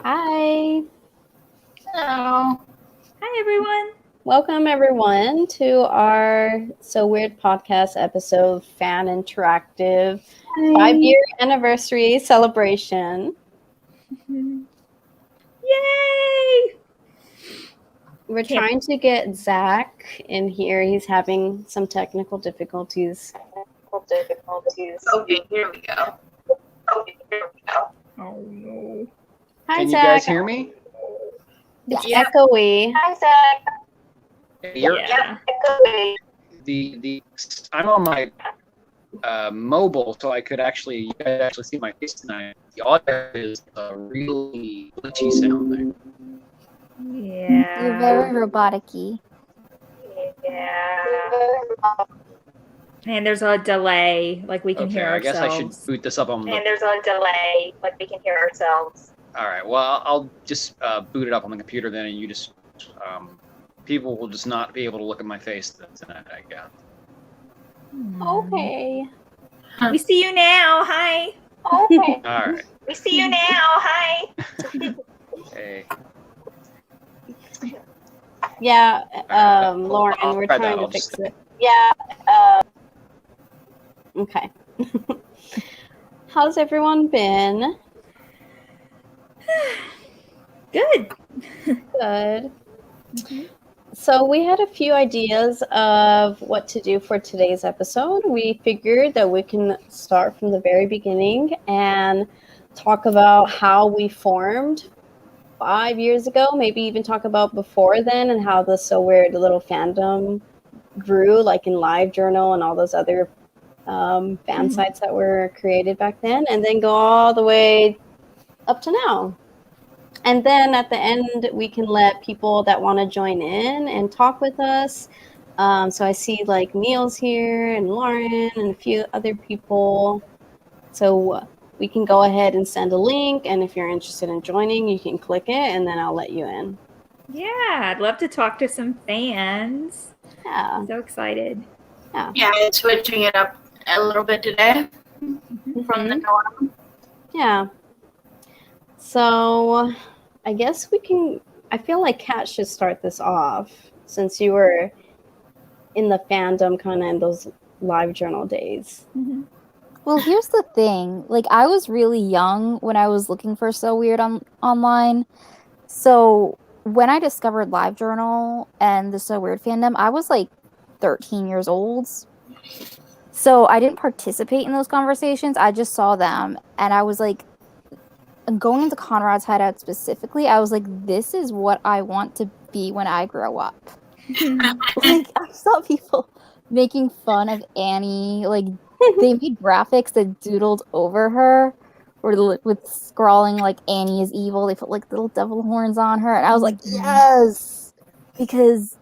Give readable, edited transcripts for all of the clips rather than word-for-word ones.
Hi. Hello. Hi, everyone. Welcome, everyone, to our So Weird podcast episode, Fan Interactive 5-year anniversary celebration. Yay! We're Can't- trying to get Zach in here. He's having some technical difficulties. Okay, here we go. Oh, no. Hi, Can you Zach. guys hear me? It's Yep. echoey. Hi, Zach. Yeah. I'm on my mobile, so you guys actually see my face tonight. The audio is a really glitchy sounding. Yeah. You're very robotic-y. And there's a delay, like we can Okay, hear I ourselves. guess I should boot this up on the. And there's a delay, like we can hear ourselves. All right, well, I'll just boot it up on the computer then, and you just people will just not be able to look at my face tonight, I guess. Okay. We see you now. Hi. Okay. All right. We see you now. Hi. Okay. Yeah, I'll Lauren, we're try that. trying to I'll fix just- it. Okay. How's everyone been? Good. Good. So we had a few ideas of what to do for today's episode. We figured that we can start from the very beginning and talk about how we formed 5 years ago, maybe even talk about before then and how the So Weird little fandom grew, like in LiveJournal and all those other fan sites that were created back then, and then go all the way up to now. And then at the end, we can let people that want to join in and talk with us. So I see like Neil's here and Lauren and a few other people. So we can go ahead and send a link. And if you're interested in joining, you can click it and then I'll let you in. Yeah, I'd love to talk to some fans. Yeah. I'm so excited. Yeah, it's switching it up a little bit today from the norm. Yeah. So I guess we can, I feel like Kat should start this off since you were in the fandom kind of in those LiveJournal days. Well, here's the thing. Like, I was really young when I was looking for So Weird online. So when I discovered LiveJournal and the So Weird fandom, I was like 13 years old. So I didn't participate in those conversations. I just saw them. And I was like, going into Conrad's hideout specifically, I was like, this is what I want to be when I grow up. Like, I saw people making fun of Annie. Like, they made graphics that doodled over her with scrawling like Annie is evil. They put like little devil horns on her. And I was like, yes! Because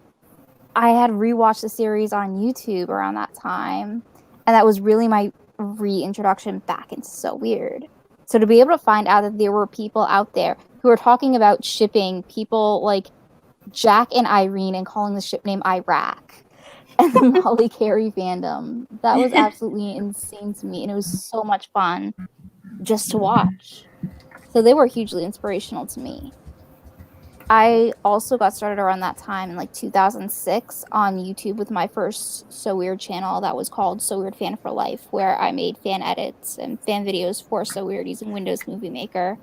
I had rewatched the series on YouTube around that time. And that was really my reintroduction back into So Weird. So to be able to find out that there were people out there who were talking about shipping people like Jack and Irene and calling the ship name Iraq and the Molly Carey fandom, that was absolutely insane to me. And it was so much fun just to watch. So they were hugely inspirational to me. I also got started around that time in like 2006 on YouTube with my first So Weird channel that was called So Weird Fan for Life, where I made fan edits and fan videos for So Weird using Windows Movie Maker.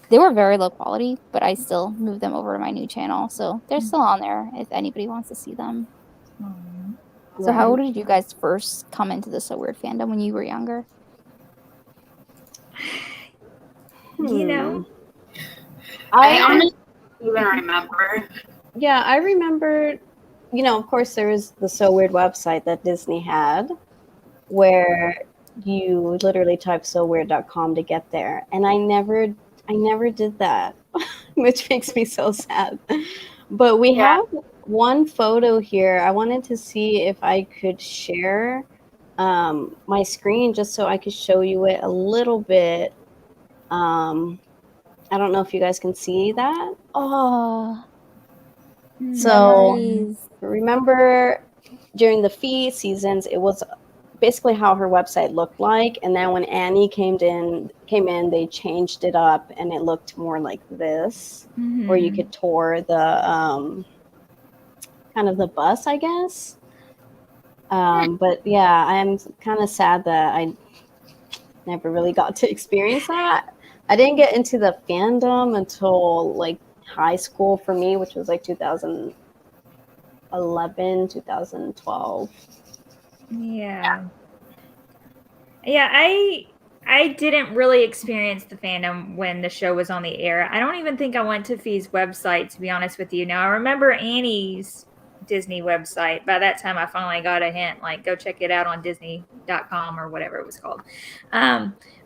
They were very low quality, but I still moved them over to my new channel, so they're still on there if anybody wants to see them. So how did you guys first come into the So Weird fandom when you were younger? You know? I honestly don't even remember. Yeah, I remember, you know, of course there was the So Weird website that Disney had where you literally type soweird.com to get there. And I never did that, which makes me so sad. But we have one photo here. I wanted to see if I could share my screen just so I could show you it a little bit. I don't know if you guys can see that. Oh, So memories. remember during the feed seasons, it was basically how her website looked like. And then when Annie came in, they changed it up, and it looked more like this, where you could tour the kind of the bus, I guess. But yeah, I'm kind of sad that I never really got to experience that. I didn't get into the fandom until like high school for me, which was like 2011, 2012. Yeah. Yeah, I didn't really experience the fandom when the show was on the air. I don't even think I went to Fee's website, to be honest with you. Now, I remember Annie's Disney website. By that time, I finally got a hint, like, go check it out on Disney.com or whatever it was called.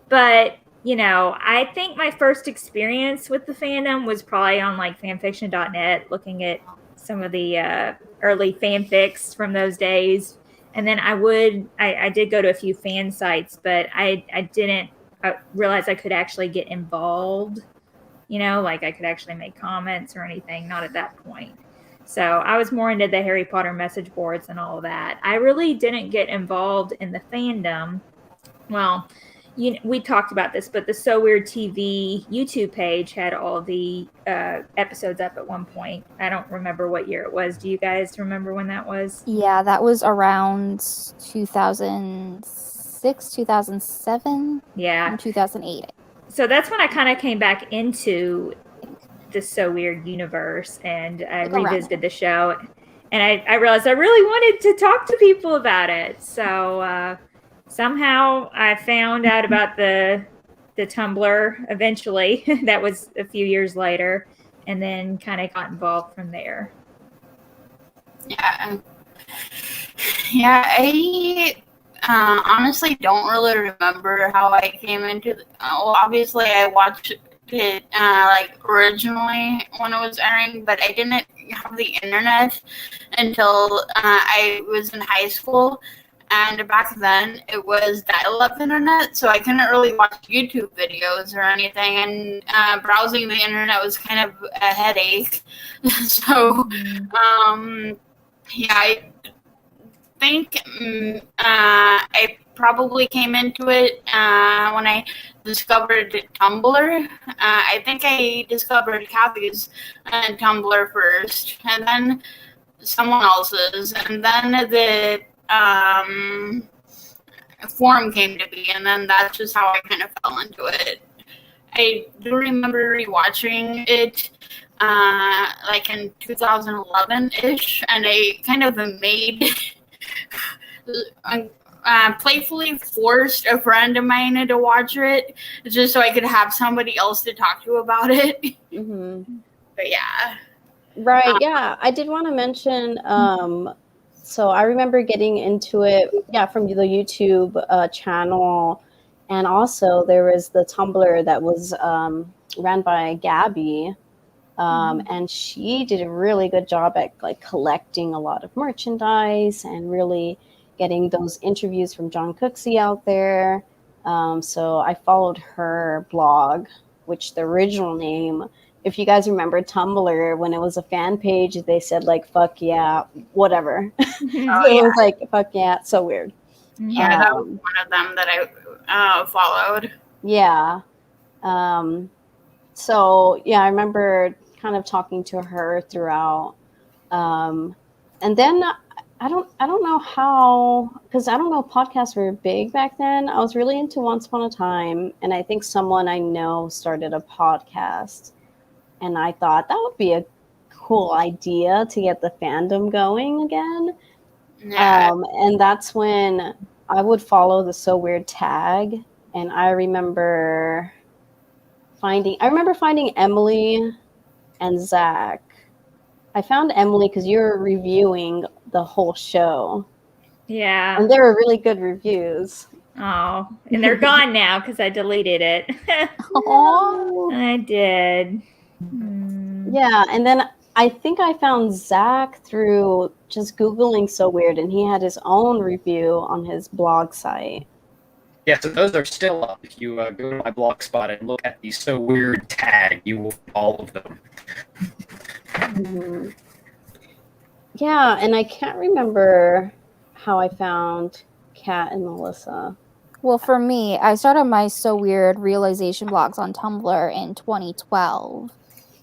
But, you know, I think my first experience with the fandom was probably on, like, fanfiction.net, looking at some of the early fanfics from those days. And then I did go to a few fan sites, but I didn't realize I could actually get involved, you know, like I could actually make comments or anything, not at that point. So I was more into the Harry Potter message boards and all of that. I really didn't get involved in the fandom. Well, we talked about this, but the So Weird TV YouTube page had all the episodes up at one point. I don't remember what year it was. Do you guys remember when that was? Yeah, that was around 2006, 2007, Yeah. and 2008. So that's when I kind of came back into the So Weird universe, and I revisited the show. And I realized I really wanted to talk to people about it. So somehow I found out about the Tumblr eventually. That was a few years later, and then kind of got involved from there. Yeah. Yeah, I honestly don't really remember how I came into well, obviously I watched it like originally when it was airing, but I didn't have the internet until I was in high school. And back then, it was dial-up internet, so I couldn't really watch YouTube videos or anything, and browsing the internet was kind of a headache. So, yeah, I think I probably came into it when I discovered Tumblr. I think I discovered Kathy's Tumblr first, and then someone else's, and then the forum came to be, and then that's just how I kind of fell into it. I do remember rewatching it like in 2011-ish, and I kind of made playfully forced a friend of mine to watch it just so I could have somebody else to talk to about it. Mm-hmm. But yeah. Right, yeah. I did want to mention, so I remember getting into it, from the YouTube channel, and also there was the Tumblr that was ran by Gabby, and she did a really good job at like collecting a lot of merchandise and really getting those interviews from John Cooksey out there. So I followed her blog, which the original name, if you guys remember Tumblr, when it was a fan page, they said like, fuck yeah, whatever. It was like, fuck yeah, it's so weird. Yeah, that was one of them that I followed. Yeah. So yeah, I remember kind of talking to her throughout. And then I don't know how, because I don't know if podcasts were big back then. I was really into Once Upon a Time, and I think someone I know started a podcast. And I thought that would be a cool idea to get the fandom going again. Yeah. And that's when I would follow the So Weird tag. And I remember finding Emily and Zach. I found Emily because you were reviewing the whole show. Yeah. And they were really good reviews. Oh, and they're gone now because I deleted it. Oh, I did. Yeah, and then I think I found Zach through just Googling So Weird, and he had his own review on his blog site. Yeah, so those are still up. If you go to my blog spot and look at the So Weird tag, you will find all of them. Yeah, and I can't remember how I found Kat and Melissa? Well, for me, I started my So Weird realization blogs on Tumblr in 2012.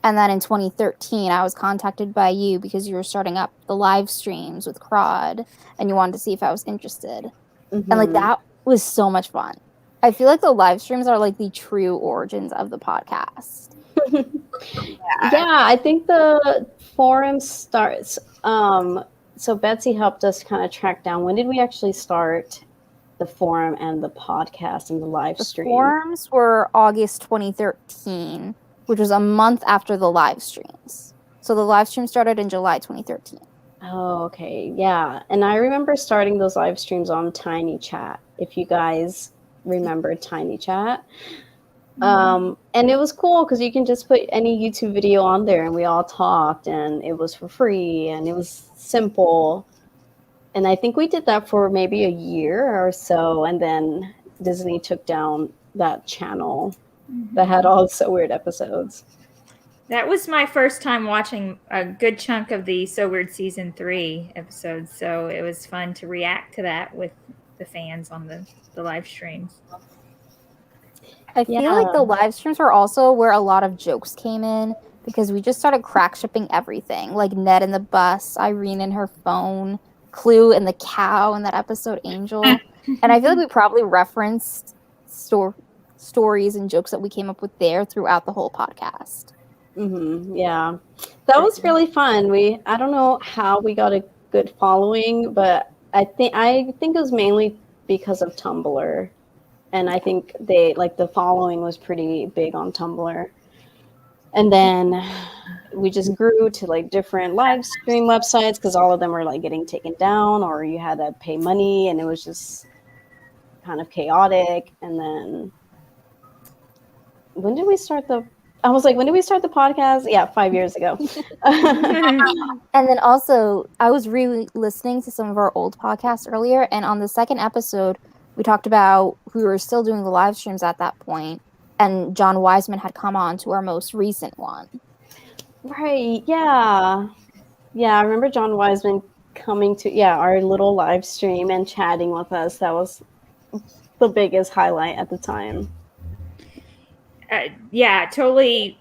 And then in 2013, I was contacted by you because you were starting up the live streams with Crod and you wanted to see if I was interested. And like that was so much fun. I feel like the live streams are like the true origins of the podcast. Yeah, I think the forum starts. So Betsy helped us kind of track down when did we actually start the forum and the podcast and the live stream. The forums were August 2013, which was a month after the live streams. So the live stream started in July 2013. Oh, okay. Yeah. And I remember starting those live streams on Tiny Chat, if you guys remember Tiny Chat. And it was cool because you can just put any YouTube video on there and we all talked and it was for free and it was simple. And I think we did that for maybe a year or so. And then Disney took down that channel that had all the So Weird episodes. That was my first time watching a good chunk of the So Weird Season 3 episodes. So it was fun to react to that with the fans on the live streams. I feel like the live streams were also where a lot of jokes came in because we just started crack shipping everything. Like Ned and the bus, Irene and her phone, Clue and the cow in that episode, Angel. And I feel like we probably referenced stories and jokes that we came up with there throughout the whole podcast. Yeah, that was really fun. I don't know how we got a good following, but I think it was mainly because of Tumblr. And I think the following was pretty big on Tumblr. And then we just grew to like different live stream websites because all of them were like getting taken down or you had to pay money and it was just kind of chaotic. And then when did we start the podcast? Yeah, 5 years ago. And then also, I was re-listening to some of our old podcasts earlier, and on the second episode, we talked about we were still doing the live streams at that point, and John Wiseman had come on to our most recent one. Right, yeah. Yeah, I remember John Wiseman coming to, our little live stream and chatting with us. That was the biggest highlight at the time. Totally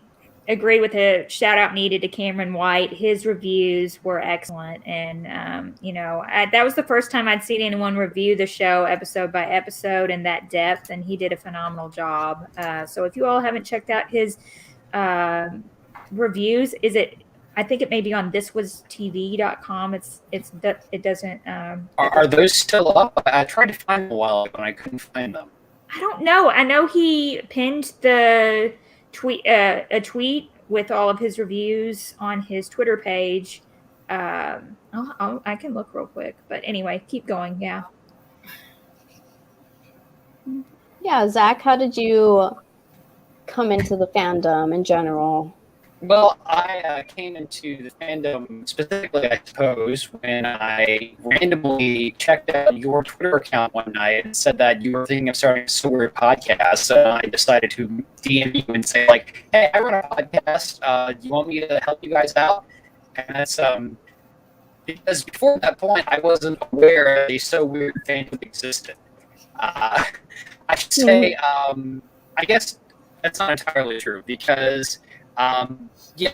agree with the shout out needed to Cameron White. His reviews were excellent. And, that was the first time I'd seen anyone review the show episode by episode in that depth. And he did a phenomenal job. So if you all haven't checked out his reviews, I think it may be on thiswastv.com. It doesn't. Are those still up? I tried to find them a while ago and I couldn't find them. I don't know. I know he pinned the tweet, a tweet with all of his reviews on his Twitter page. I can look real quick, but anyway, keep going. Yeah. Yeah, Zach, how did you come into the fandom in general? Well, I came into the fandom specifically, I suppose, when I randomly checked out your Twitter account one night and said that you were thinking of starting a So Weird podcast. So I decided to DM you and say, like, hey, I run a podcast. Do you want me to help you guys out? And that's because before that point, I wasn't aware that a So Weird fandom existed. I should say, I guess that's not entirely true because...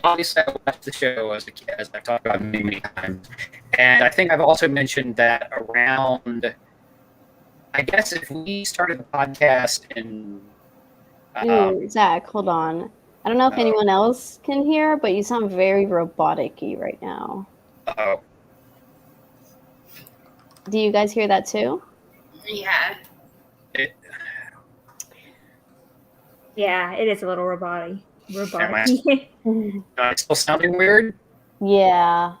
obviously I watched the show as a kid, as I've talked about many, many times. And I think I've also mentioned that around, I guess if we started the podcast in... Zach, hold on. I don't know if anyone else can hear, but you sound very robotic-y right now. Uh-oh. Do you guys hear that too? Yeah. Yeah, it is a little robotic. Am I still sounding weird? Yeah.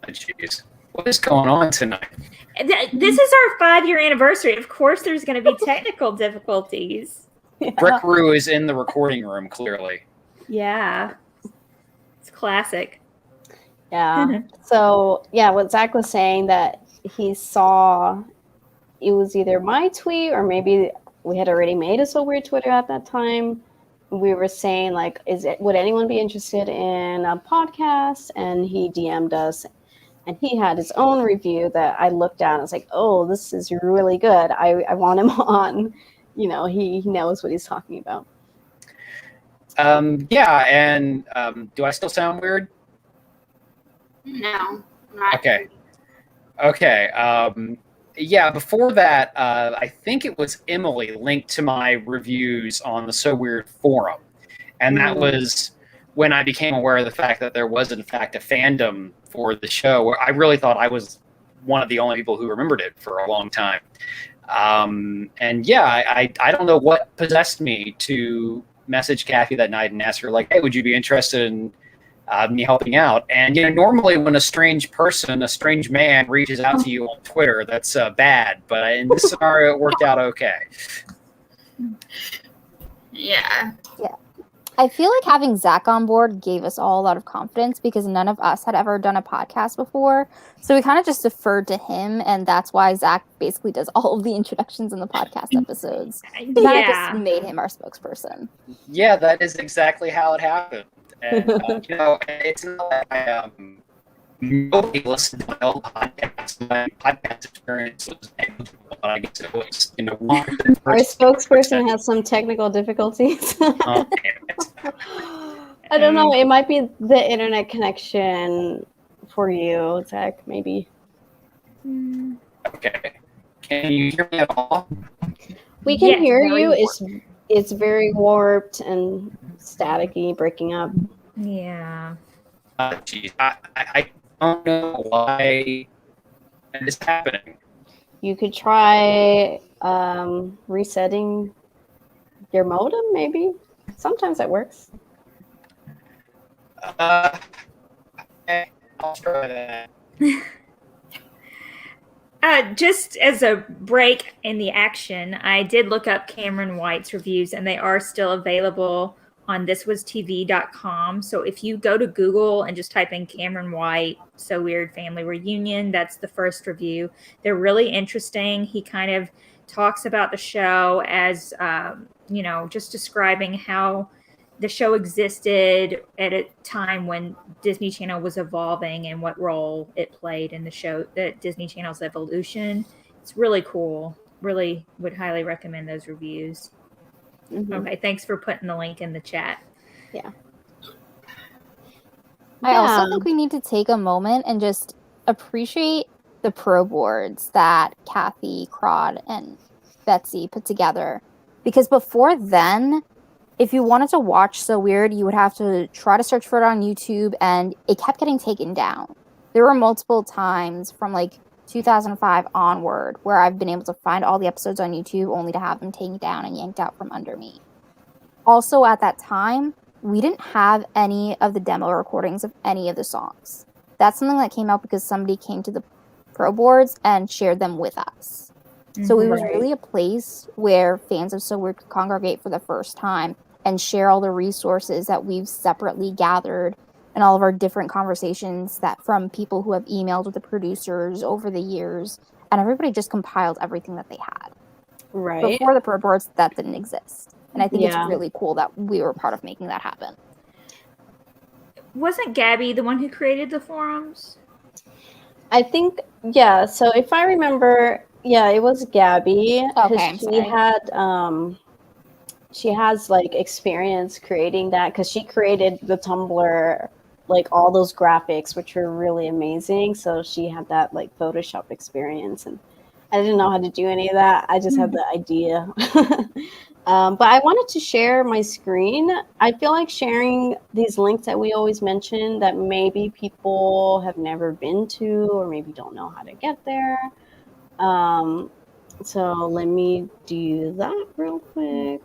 Oh, jeez. What is going on tonight? This is our 5-year anniversary. Of course, there's going to be technical difficulties. Yeah. Brick Roo is in the recording room, clearly. Yeah. It's classic. Yeah. So, what Zach was saying that he saw, it was either my tweet or maybe we had already made a So Weird Twitter at that time. We were saying, like, would anyone be interested in a podcast? And he DM'd us and he had his own review that I looked at and I was like, oh, this is really good. I want him on. He knows what he's talking about. Yeah, and do I still sound weird? No. Not Okay. Yeah, before that, I think it was Emily linked to my reviews on the So Weird forum. And that was when I became aware of the fact that there was, in fact, a fandom for the show, where I really thought I was one of the only people who remembered it for a long time. And yeah, I don't know what possessed me to message Kathy that night and ask her, like, hey, would you be interested in me helping out? And normally when a strange man reaches out to you on Twitter, that's bad. But in this scenario, it worked out okay. Yeah. I feel like having Zach on board gave us all a lot of confidence because none of us had ever done a podcast before. So we kind of just deferred to him, and that's why Zach basically does all of the introductions in the podcast episodes. Kind of just made him our spokesperson. Yeah, that is exactly how it happened. And, it's not that nobody listened to my old podcast. My podcast experience was negligible, but I guess it was, Our spokesperson has some technical difficulties. Oh, I don't know. It might be the internet connection for you, Zach, maybe. Okay. Can you hear me at all? We can hear you. It's very warped and staticky, breaking up. Yeah. Geez, I don't know why it is happening. You could try resetting your modem, maybe. Sometimes that works. Okay, I'll try that. Just as a break in the action, I did look up Cameron White's reviews, and they are still available on thiswastv.com. So if you go to Google and just type in Cameron White, So Weird Family Reunion, that's the first review. They're really interesting. He kind of talks about the show as, just describing how the show existed at a time when Disney Channel was evolving and what role it played in the Disney Channel's evolution. It's really cool. Really would highly recommend those reviews. Mm-hmm. Okay, thanks for putting the link in the chat. Yeah. I also think we need to take a moment and just appreciate the pro boards that Kathy, Crod, and Betsy put together. Because before then, if you wanted to watch So Weird, you would have to try to search for it on YouTube, and it kept getting taken down. There were multiple times from 2005 onward where I've been able to find all the episodes on YouTube only to have them taken down and yanked out from under me. Also, at that time, we didn't have any of the demo recordings of any of the songs. That's something that came out because somebody came to the pro boards and shared them with us. Mm-hmm. So it was really a place where fans of So Weird could congregate for the first time and share all the resources that we've separately gathered and all of our different conversations that from people who have emailed with the producers over the years, and everybody just compiled everything that they had. Right. Before the pro boards, that didn't exist. And I think it's really cool that we were part of making that happen. Wasn't Gabby the one who created the forums? I think, yeah. So if I remember, it was Gabby. Okay, she has experience creating that because she created the Tumblr, all those graphics, which were really amazing. So she had that Photoshop experience, and I didn't know how to do any of that. I just had the idea. But I wanted to share my screen. I feel like sharing these links that we always mention that maybe people have never been to or maybe don't know how to get there. So let me do that real quick.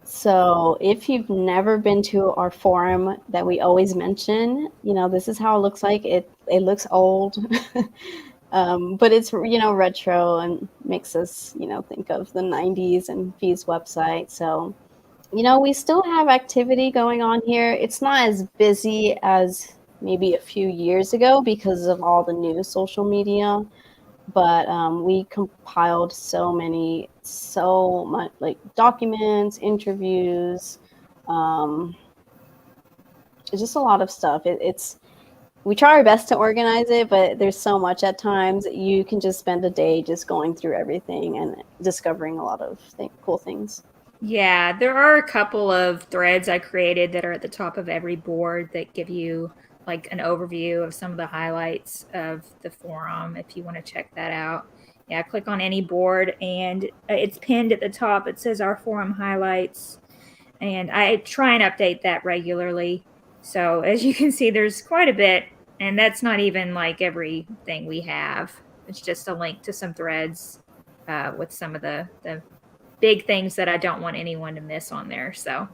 So if you've never been to our forum that we always mention, this is how it looks like. It looks old, but it's, retro and makes us, think of the 90s and Fee's website. So, we still have activity going on here. It's not as busy as maybe a few years ago because of all the new social media. But we compiled so much documents, interviews, just a lot of stuff. we try our best to organize it, but there's so much at times. You can just spend a day just going through everything and discovering a lot of cool things. Yeah, there are a couple of threads I created that are at the top of every board that give you like an overview of some of the highlights of the forum if you want to check that out. Yeah, click on any board and it's pinned at the top. It says our forum highlights. And I try and update that regularly. So as you can see, there's quite a bit. And that's not even like everything we have. It's just a link to some threads with some of the big things that I don't want anyone to miss on there. So,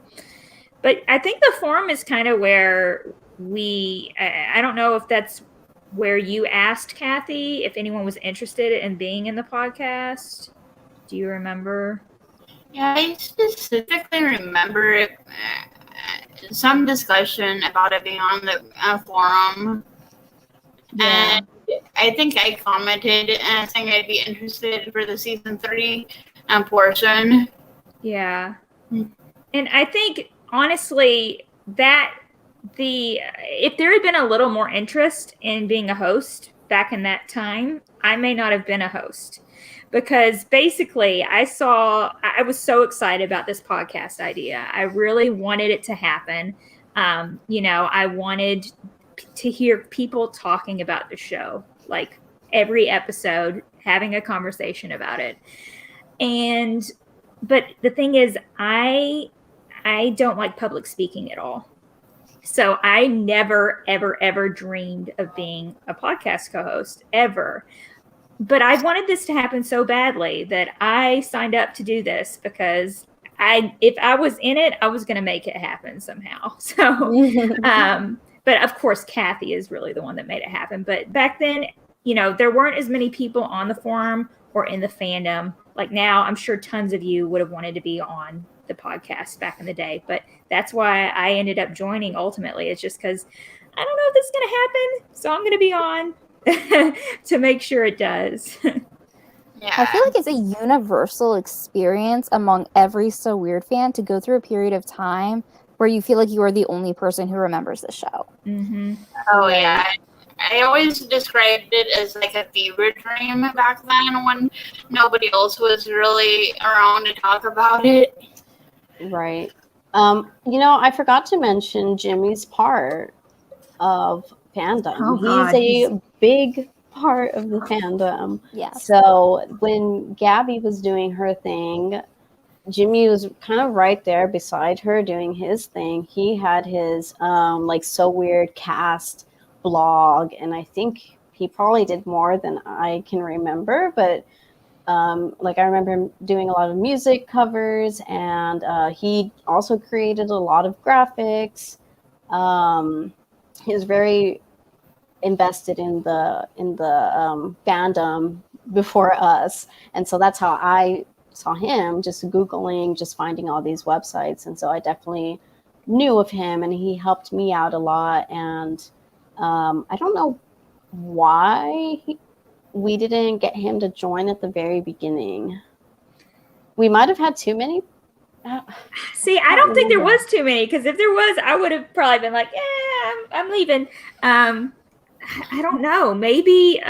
but I think the forum is kind of where I don't know if that's where you asked Kathy if anyone was interested in being in the podcast. Do you remember? Yeah, I specifically remember some discussion about it being on the forum. Yeah. And I think I commented saying I'd be interested for the season 3 portion. Yeah. And I think, honestly, that if there had been a little more interest in being a host back in that time, I may not have been a host. Because basically, I was so excited about this podcast idea. I really wanted it to happen. I wanted to hear people talking about the show, like every episode, having a conversation about it. But the thing is, I don't like public speaking at all. So I never, ever, ever dreamed of being a podcast co-host, ever. But I wanted this to happen so badly that I signed up to do this because if I was in it, I was going to make it happen somehow. So, but of course, Kathy is really the one that made it happen. But back then, there weren't as many people on the forum or in the fandom. Like now, I'm sure tons of you would have wanted to be on the podcast back in the day. But that's why I ended up joining ultimately. It's just because I don't know if this is going to happen. So I'm going to be on to make sure it does. Yeah. I feel like it's a universal experience among every So Weird fan to go through a period of time where you feel like you are the only person who remembers the show. Mm-hmm. Oh, yeah. I always described it as like a fever dream back then when nobody else was really around to talk about it. Right. I forgot to mention Jimmy's part of fandom. Oh, God. He's a big part of the fandom. Yes. So when Gabby was doing her thing, Jimmy was kind of right there beside her doing his thing. He had his So Weird cast blog, and I think he probably did more than I can remember, but I remember him doing a lot of music covers, and he also created a lot of graphics. He was very invested in the fandom before us, and so that's how I saw him, just Googling, just finding all these websites. And so I definitely knew of him, and he helped me out a lot. And I don't know why we didn't get him to join at the very beginning. We might have had too many. See, I don't think there was too many, because if there was, I would have probably been like, yeah, I'm leaving. I don't know. Maybe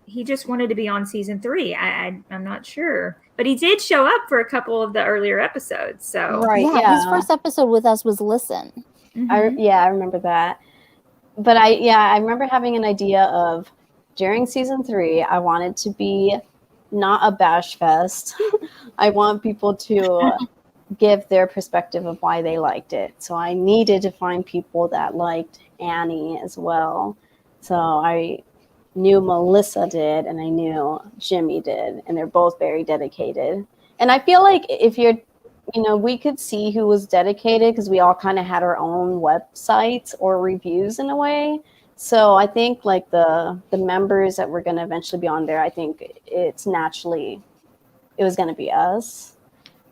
he just wanted to be on season 3. I'm not sure. But he did show up for a couple of the earlier episodes. So Right, yeah, his first episode with us was Listen. Mhm. I remember that. But I remember having an idea of, during season 3, I wanted to be not a bash fest. I want people to give their perspective of why they liked it. So I needed to find people that liked Annie as well. So I knew Melissa did, and I knew Jimmy did, and they're both very dedicated. And I feel like if you're, we could see who was dedicated because we all kind of had our own websites or reviews in a way. So I think like the members that were going to eventually be on there, I think it was going to be us.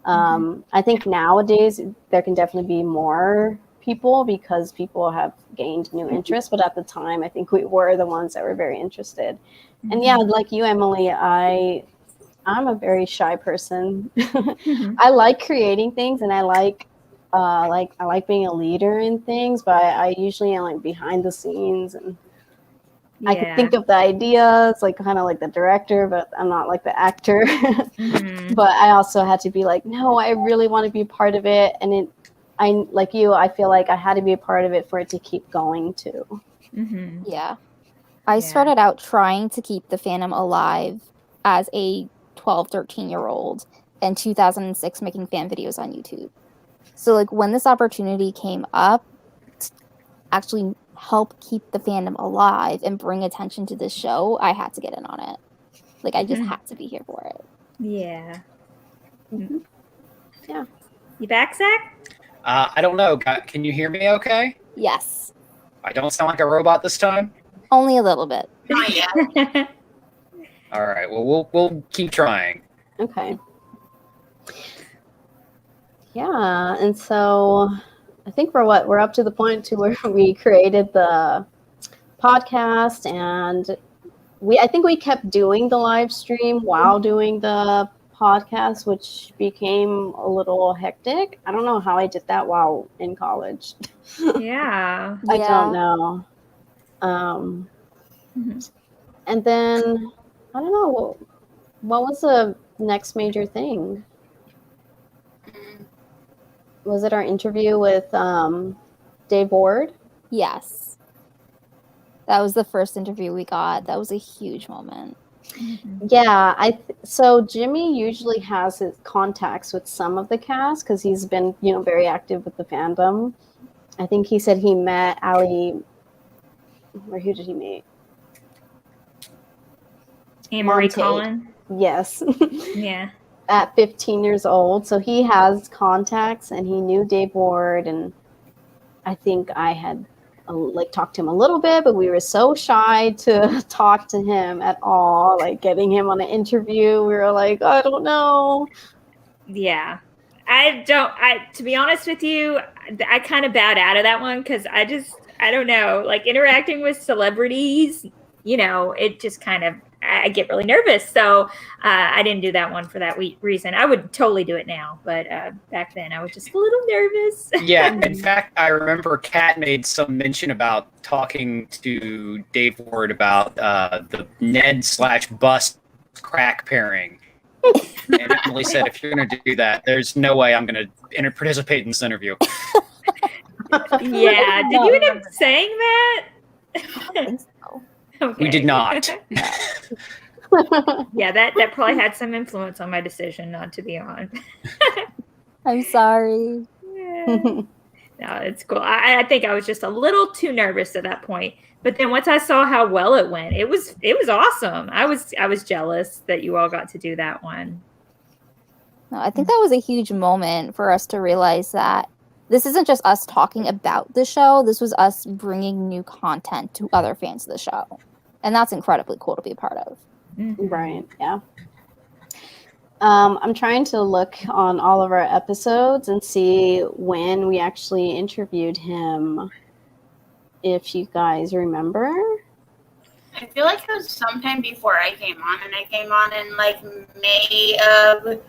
I think nowadays there can definitely be more people because people have gained new interest, but at the time I think we were the ones that were very interested. And yeah, like you, Emily, I'm a very shy person. I like creating things, and I like like I like being a leader in things, but I usually am like behind the scenes, and I can think of the ideas, like kind of like the director, but I'm not like the actor. Mhm. But I also had to be like, no, I really want to be part of it, and I like you. I feel like I had to be a part of it for it to keep going too. Mhm. Yeah. I Yeah. started out trying to keep the fandom alive as a 12, 13-year-old in 2006 making fan videos on YouTube. So like when this opportunity came up to actually help keep the fandom alive and bring attention to this show, I had to get in on it. Like I just had to be here for it. Yeah. Mhm. Yeah. You back, Zach? I don't know. Can you hear me okay? Yes. I don't sound like a robot this time? Only a little bit. Not yet. All right. Well, we'll keep trying. Okay. Yeah, and so I think we're up to the point to where we created the podcast, and I think we kept doing the live stream while doing the podcast, which became a little hectic. I don't know how I did that while in college. Yeah. I don't know. And then I don't know what was the next major thing. Was it our interview with Dave Ward? Yes. That was the first interview we got. That was a huge moment. Yeah, so Jimmy usually has his contacts with some of the cast because he's been, very active with the fandom. I think he said he met Ali. Or who did he meet? Anne-Marie Monte. Collin. Yes. Yeah. At 15 years old, so he has contacts, and he knew Dave Ward, and I think I had talked to him a little bit, but we were so shy to talk to him at all. Like getting him on an interview, we were like, I don't know. Yeah. To be honest with you, I kind of bowed out of that one because I don't know, like interacting with celebrities, it just kind of, I get really nervous. So I didn't do that one for that reason. I would totally do it now. But back then I was just a little nervous. Yeah, in fact, I remember Kat made some mention about talking to Dave Ward about the Ned/Bust crack pairing. And Emily said, if you're going to do that, there's no way I'm going to participate in this interview. Yeah. Did you end up saying that? I think so. Okay. We did not. Yeah, that probably had some influence on my decision not to be on. I'm sorry. No, it's cool. I think I was just a little too nervous at that point. But then once I saw how well it went, it was awesome. I was jealous that you all got to do that one. No, I think that was a huge moment for us to realize that this isn't just us talking about the show. This was us bringing new content to other fans of the show. And that's incredibly cool to be a part of. Right, yeah. I'm trying to look on all of our episodes and see when we actually interviewed him, if you guys remember. I feel like it was sometime before I came on, and I came on in like May of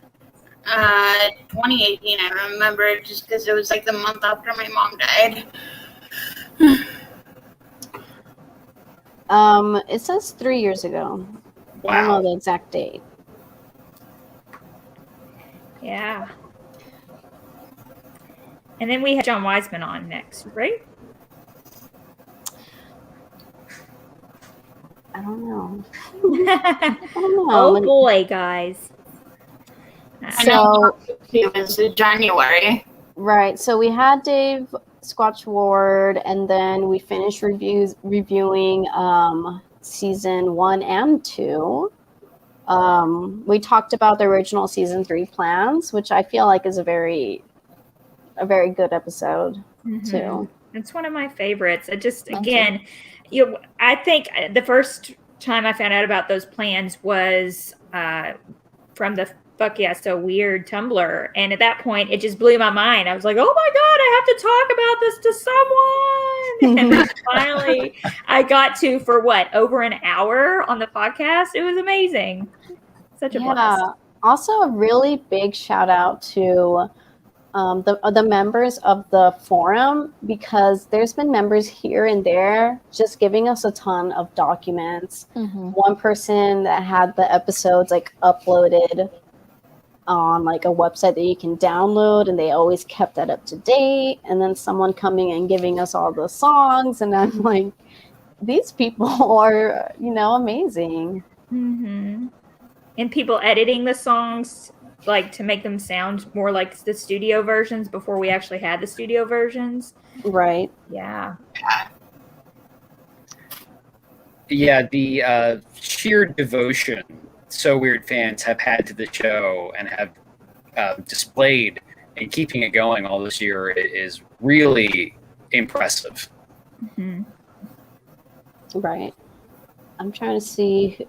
2018. I remember just because it was like the month after my mom died. It says 3 years ago. Wow. I don't know the exact date. Yeah. And then we had John Wiseman on next, right? I don't know. Oh boy, guys. I know it was January. Right. So we had Dave Squatch Ward, and then we finished reviewing season 1 and 2. We talked about the original season 3 plans, which I feel like is a very good episode too. It's one of my favorites. I think the first time I found out about those plans was from the Fuck Yeah So Weird Tumblr, and at that point it just blew my mind. I was like, oh my god, I have to talk about this to someone. And then finally I got to, for over an hour on the podcast. It was amazing. Such a blast. Also a really big shout out to the members of the forum, because there's been members here and there just giving us a ton of documents. One person that had the episodes like uploaded on like a website that you can download, and they always kept that up to date. And then someone coming and giving us all the songs, and I'm like, these people are, amazing. And people editing the songs like to make them sound more like the studio versions before we actually had the studio versions. Right. Yeah. Yeah, the sheer devotion So Weird fans have had to the show and have displayed and keeping it going all this year is really impressive. Right. I'm trying to see.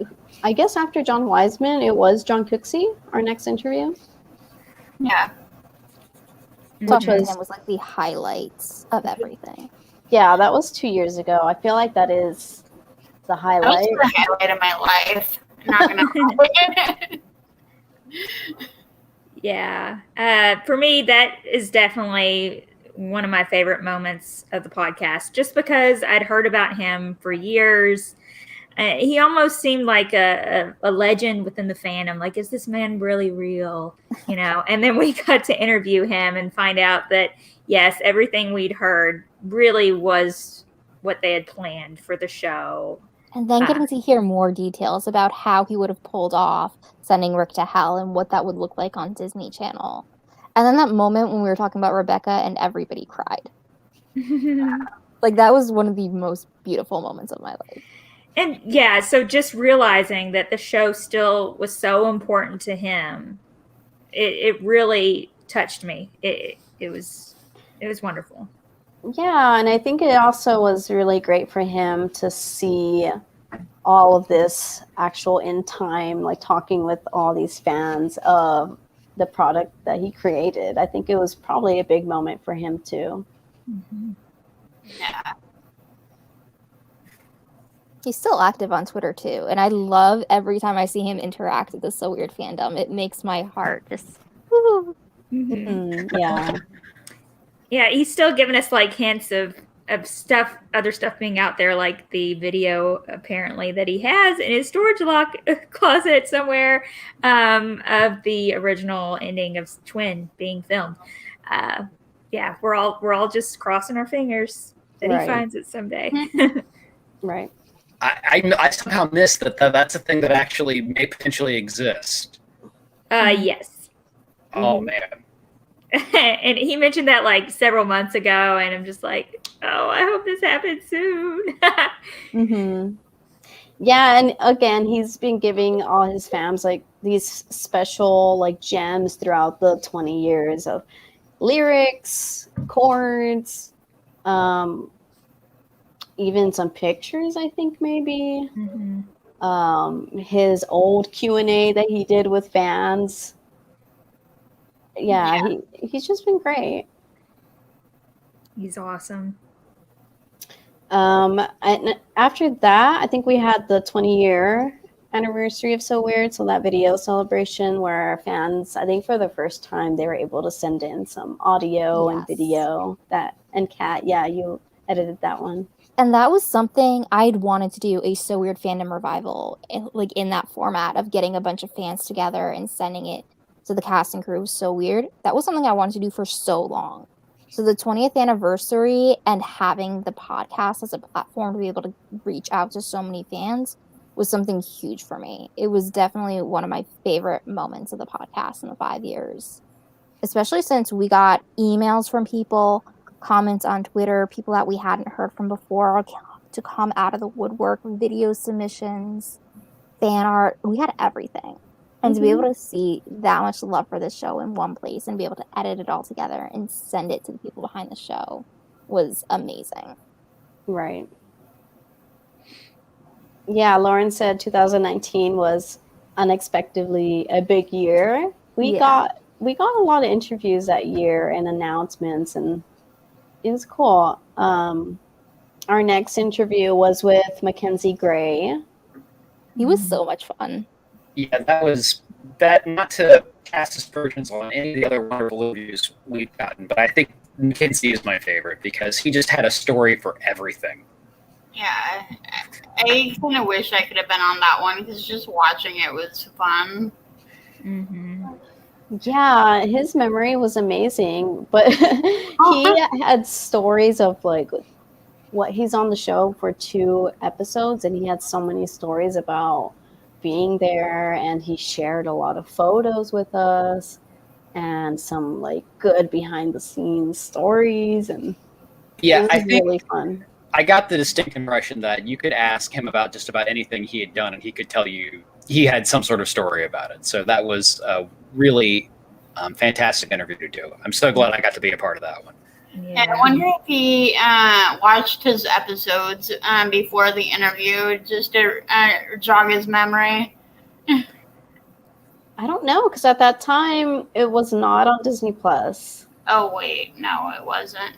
I guess after John Wiseman, it was John Cooksey, our next interview. Yeah. Talking to him was like the highlights of everything. Yeah, that was 2 years ago. I feel like that is the highlight. That was the highlight of my life. I'm not gonna Yeah. For me, that is definitely one of my favorite moments of the podcast, just because I'd heard about him for years. He almost seemed like a legend within the fandom. Like, is this man really real? And then we got to interview him and find out that, yes, everything we'd heard really was what they had planned for the show. And then getting to hear more details about how he would have pulled off sending Rick to hell and what that would look like on Disney Channel. And then that moment when we were talking about Rebecca and everybody cried. Like, that was one of the most beautiful moments of my life. And yeah, so just realizing that the show still was so important to him, it really touched me. It was wonderful. Yeah, and I think it also was really great for him to see all of this actual in time, like talking with all these fans of the product that he created. I think it was probably a big moment for him too. Yeah. He's still active on Twitter too, and I love every time I see him interact with the So Weird fandom. It makes my heart just woo. Yeah. Yeah, he's still giving us like hints of stuff, other stuff being out there, like the video apparently that he has in his storage closet somewhere of the original ending of Twin being filmed. Yeah, we're all just crossing our fingers that he finds it someday. Right. I somehow missed that that's a thing that actually may potentially exist. Yes. Oh man. And he mentioned that like several months ago, and I'm just like, oh, I hope this happens soon. Yeah, and again, he's been giving all his fans like these special like gems throughout the 20 years of lyrics, chords, even some pictures, I think maybe. His old Q&A that he did with fans. Yeah. He's just been great. He's awesome. And after that, I think we had the 20-year anniversary of So Weird. So that video celebration where our fans, I think for the first time, they were able to send in some audio and video. And Kat, you edited that one. And that was something I'd wanted to do, a So Weird fandom revival, like in that format of getting a bunch of fans together and sending it to the cast and crew of So Weird. That was something I wanted to do for so long. So the 20th anniversary and having the podcast as a platform to be able to reach out to so many fans was something huge for me. It was definitely one of my favorite moments of the podcast in the 5 years, especially since we got emails from people, comments on Twitter, people that we hadn't heard from before to come out of the woodwork, video submissions, fan art. We had everything. And to be able to see that much love for this show in one place and be able to edit it all together and send it to the people behind the show was amazing. Right. Yeah, Lauren said 2019 was unexpectedly a big year. We got a lot of interviews that year and announcements, and it was cool. Our next interview was with Mackenzie Gray. He was so much fun. Yeah, that was that, not to cast aspersions on any of the other wonderful reviews we've gotten, but I think McKinsey is my favorite because he just had a story for everything. Yeah, I kind of wish I could have been on that one because just watching it was fun. Mm-hmm. Yeah, his memory was amazing, but he had stories of like what he's on the show for 2 episodes, and he had so many stories about being there, and he shared a lot of photos with us and some like good behind the scenes stories, and Yeah, it I was think really fun. I got the distinct impression that you could ask him about just about anything he had done, and he could tell you he had some sort of story about it. So that was a really fantastic interview to do. I'm so glad I got to be a part of that one. Yeah. And I wonder if he watched his episodes before the interview just to jog his memory. I don't know, because at that time it was not on Disney Plus. Oh, wait. No, it wasn't.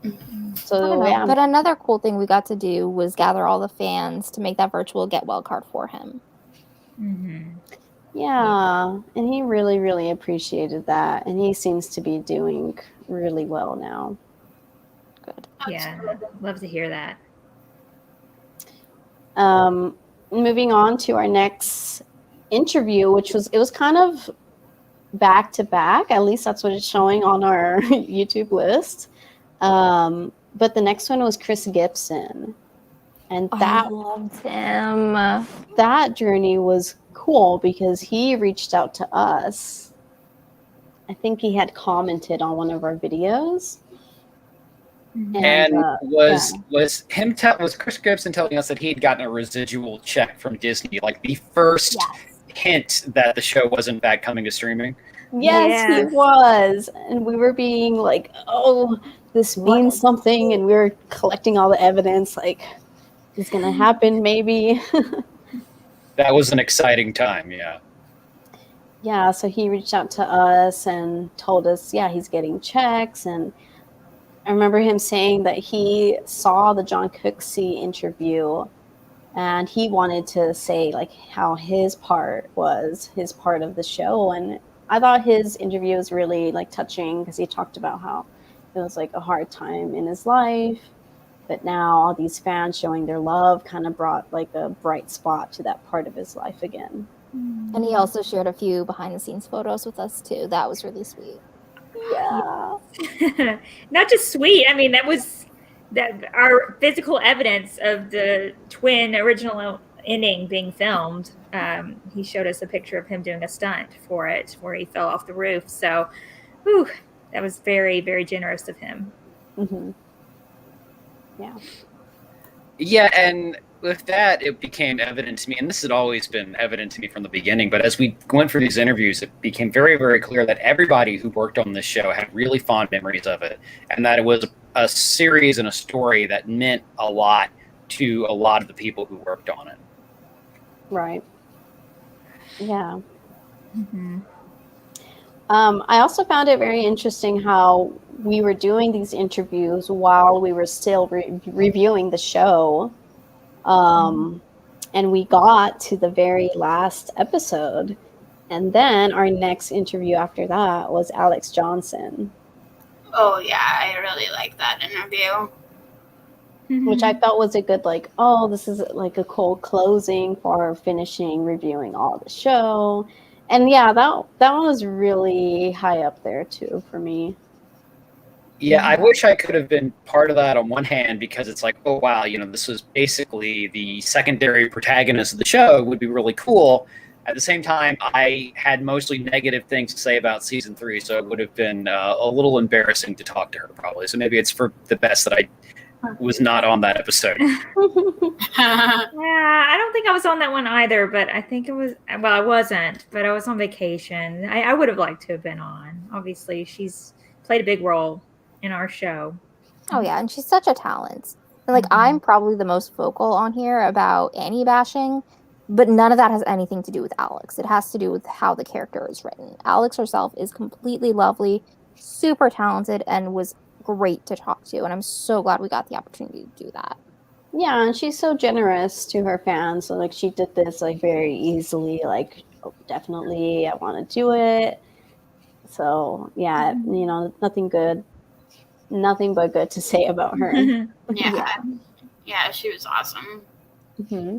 I don't So know. yeah, But another cool thing we got to do was gather all the fans to make that virtual get well card for him. Mm-hmm. yeah, and he really, really appreciated that, and he seems to be doing really well now. Good. Yeah, love to hear that. Moving on to our next interview, which was kind of back to back. At least that's what it's showing on our YouTube list. But the next one was Chris Gibson, and I loved him. that journey was cool because he reached out to us. I think he had commented on one of our videos. And was yeah. was Chris Gibson telling us that he had gotten a residual check from Disney, like the first Yes. hint that the show was in fact coming to streaming? Yes, he Yes. was. And we were being like, oh, this means something. And we were collecting all the evidence, like, it's going to happen, maybe. That was an exciting time, yeah. Yeah, so he reached out to us and told us, yeah, he's getting checks. And I remember him saying that he saw the John Cooksey interview and he wanted to say, like, how his part was his part of the show. And I thought his interview was really like touching because he talked about how it was like a hard time in his life, but now all these fans showing their love kind of brought like a bright spot to that part of his life again. And he also shared a few behind the scenes photos with us too. That was really sweet. Yeah. Not just sweet. I mean, that was our physical evidence of the twin original ending being filmed. He showed us a picture of him doing a stunt for it where he fell off the roof. So, whew, that was very, very generous of him. Mm-hmm. Yeah. Yeah, and with that, it became evident to me, and this had always been evident to me from the beginning, but as we went through these interviews, it became very, very clear that everybody who worked on this show had really fond memories of it, and that it was a series and a story that meant a lot to a lot of the people who worked on it. Right. Yeah. Mm-hmm. I also found it very interesting how we were doing these interviews while we were still reviewing the show. And we got to the very last episode. And then our next interview after that was Alex Johnson. Oh, yeah, I really like that interview. Which I felt was a good, like, oh, this is like a cool closing for finishing reviewing all the show. And yeah, that one was really high up there too for me. Yeah, I wish I could have been part of that on one hand because it's like, oh, wow, this was basically the secondary protagonist of the show. It would be really cool. At the same time, I had mostly negative things to say about season 3, so it would have been a little embarrassing to talk to her probably. So maybe it's for the best that I was not on that episode. Yeah, I don't think I was on that one either, but I think it was, well, I wasn't, but I was on vacation. I would have liked to have been on. Obviously, she's played a big role in our show. Oh yeah, and she's such a talent. And like I'm probably the most vocal on here about Annie bashing, but none of that has anything to do with Alex. It has to do with how the character is written. Alex herself is completely lovely, super talented, and was great to talk to. And I'm so glad we got the opportunity to do that. Yeah, and she's so generous to her fans. So like she did this like very easily. Like oh, definitely, I want to do it. So yeah, nothing but good to say about her. Yeah, she was awesome. Mm-hmm.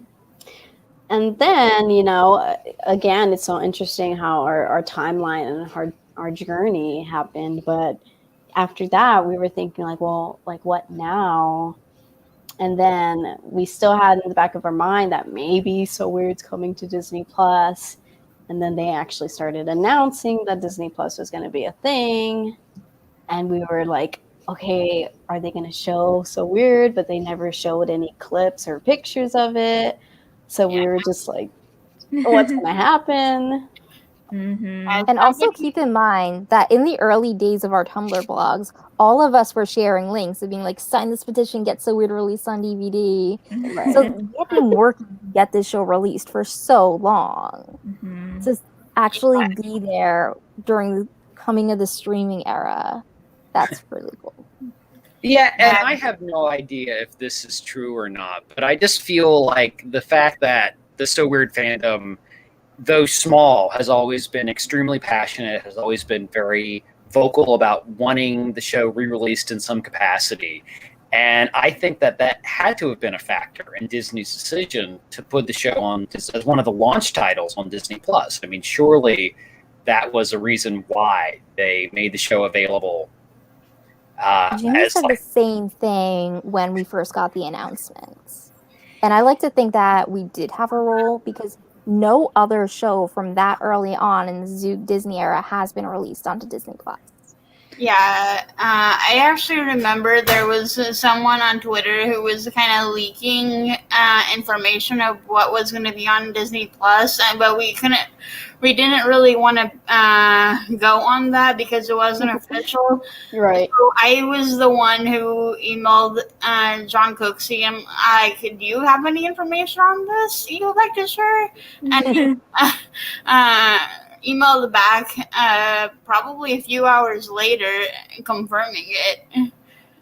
And then, again, it's so interesting how our timeline and our journey happened. But after that, we were thinking like, well, like what now? And then we still had in the back of our mind that maybe So Weird's coming to Disney Plus. And then they actually started announcing that Disney Plus was going to be a thing. And we were like, okay, are they going to show So Weird? But they never showed any clips or pictures of it. So we were just like, what's going to happen? And also keep in mind that in the early days of our Tumblr blogs, all of us were sharing links of being like, sign this petition, get So Weird released on DVD. Right. So we have been working to get this show released for so long. To actually be there during the coming of the streaming era, that's really cool. Yeah, and I have no idea if this is true or not, but I just feel like the fact that the So Weird fandom, though small, has always been extremely passionate, has always been very vocal about wanting the show re-released in some capacity. And I think that had to have been a factor in Disney's decision to put the show on as one of the launch titles on Disney Plus. I mean, surely that was a reason why they made the show available. Jimmy said the same thing when we first got the announcements. And I like to think that we did have a role because no other show from that early on in the Disney era has been released onto Disney Plus. Yeah, I actually remember there was someone on Twitter who was kind of leaking information of what was going to be on Disney Plus, but we didn't really want to go on that because it wasn't official. Right. So I was the one who emailed John Cooksey and do you have any information on this you would like to share? And he emailed back probably a few hours later confirming it.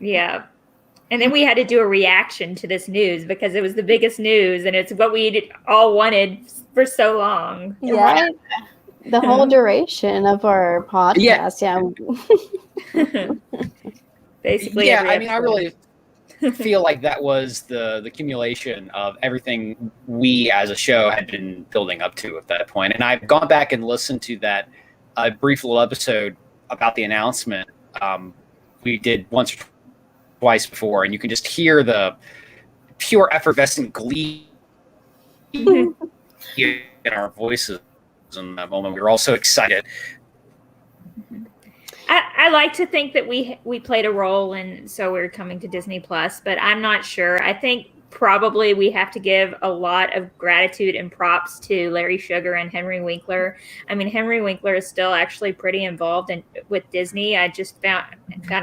Yeah. And then we had to do a reaction to this news because it was the biggest news and it's what we all wanted for so long. Yeah. The whole duration of our podcast. Yeah. Basically. Yeah, I mean, I really feel like that was the accumulation of everything we as a show had been building up to at that point. And I've gone back and listened to that brief little episode about the announcement we did once or twice before, and you can just hear the pure effervescent glee in our voices in that moment. We were all so excited. I like to think that we played a role in So Weird coming to Disney Plus, but I'm not sure. I think probably we have to give a lot of gratitude and props to Larry Sugar and Henry Winkler. I mean, Henry Winkler is still actually pretty involved with Disney. I just found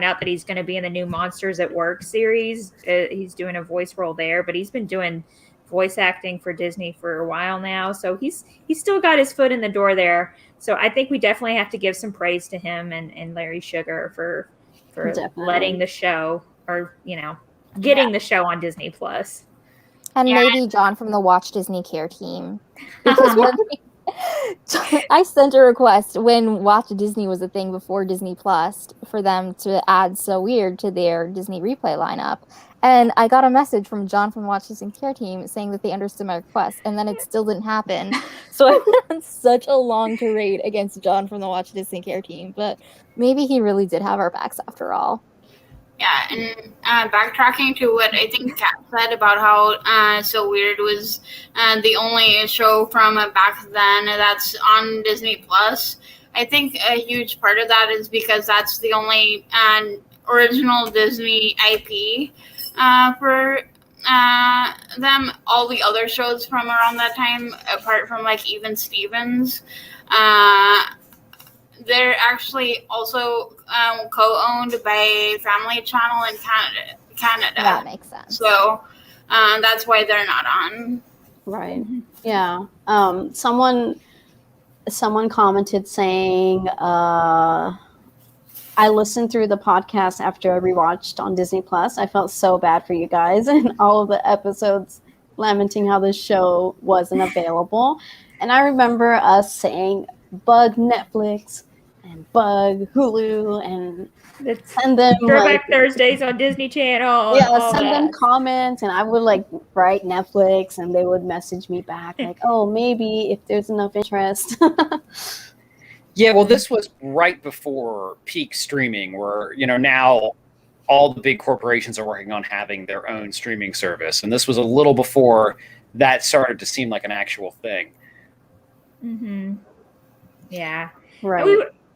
out that he's going to be in the new Monsters at Work series. He's doing a voice role there, but he's been doing voice acting for Disney for a while now. So he's still got his foot in the door there. So I think we definitely have to give some praise to him and Larry Sugar for letting the show or, getting the show on Disney Plus. And maybe John from the Watch Disney Care team. Because when I sent a request when Watch Disney was a thing before Disney Plus for them to add So Weird to their Disney replay lineup. And I got a message from John from the Watch Disney Care team saying that they understood my request, and then it still didn't happen. So I went on such a long tirade against John from the Watch Disney Care team, but maybe he really did have our backs after all. Yeah, and backtracking to what I think Kat said about how So Weird was the only show from back then that's on Disney Plus, I think a huge part of that is because that's the only original Disney IP for them. All the other shows from around that time, apart from like Even Stevens, they're actually also co-owned by Family Channel in Canada. That makes sense. So that's why they're not on. Right. Yeah. Someone commented saying, I listened through the podcast after I rewatched on Disney Plus. I felt so bad for you guys and all of the episodes lamenting how this show wasn't available. And I remember us saying bug Netflix and bug Hulu and That's send them like Throwback Thursdays on Disney Channel and yeah, all send them that. comments, and I would like write Netflix, and they would message me back like, "Oh, maybe if there's enough interest." Yeah, well, this was right before peak streaming, where now all the big corporations are working on having their own streaming service, and this was a little before that started to seem like an actual thing. Mm-hmm. Yeah. Right.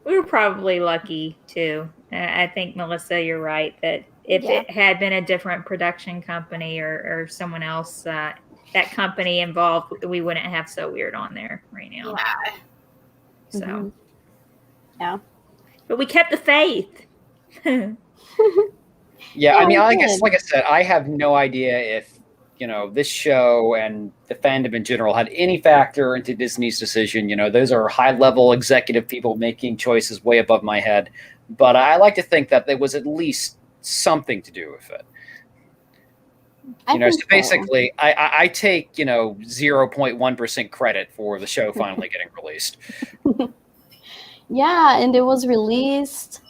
We were probably lucky too. I think, Melissa, you're right that if Yeah. it had been a different production company or someone else, that company involved, we wouldn't have So Weird on there right now. Yeah. So, Mhm. Yeah. but we kept the faith. Yeah, I Yeah, mean, we I did. guess, like I said, I have no idea if this show and the fandom in general had any factor into Disney's decision. Those are high-level executive people making choices way above my head, but I like to think that there was at least something to do with it. I So think so. basically, I take 0.1% credit for the show finally getting released. Yeah, and it was released,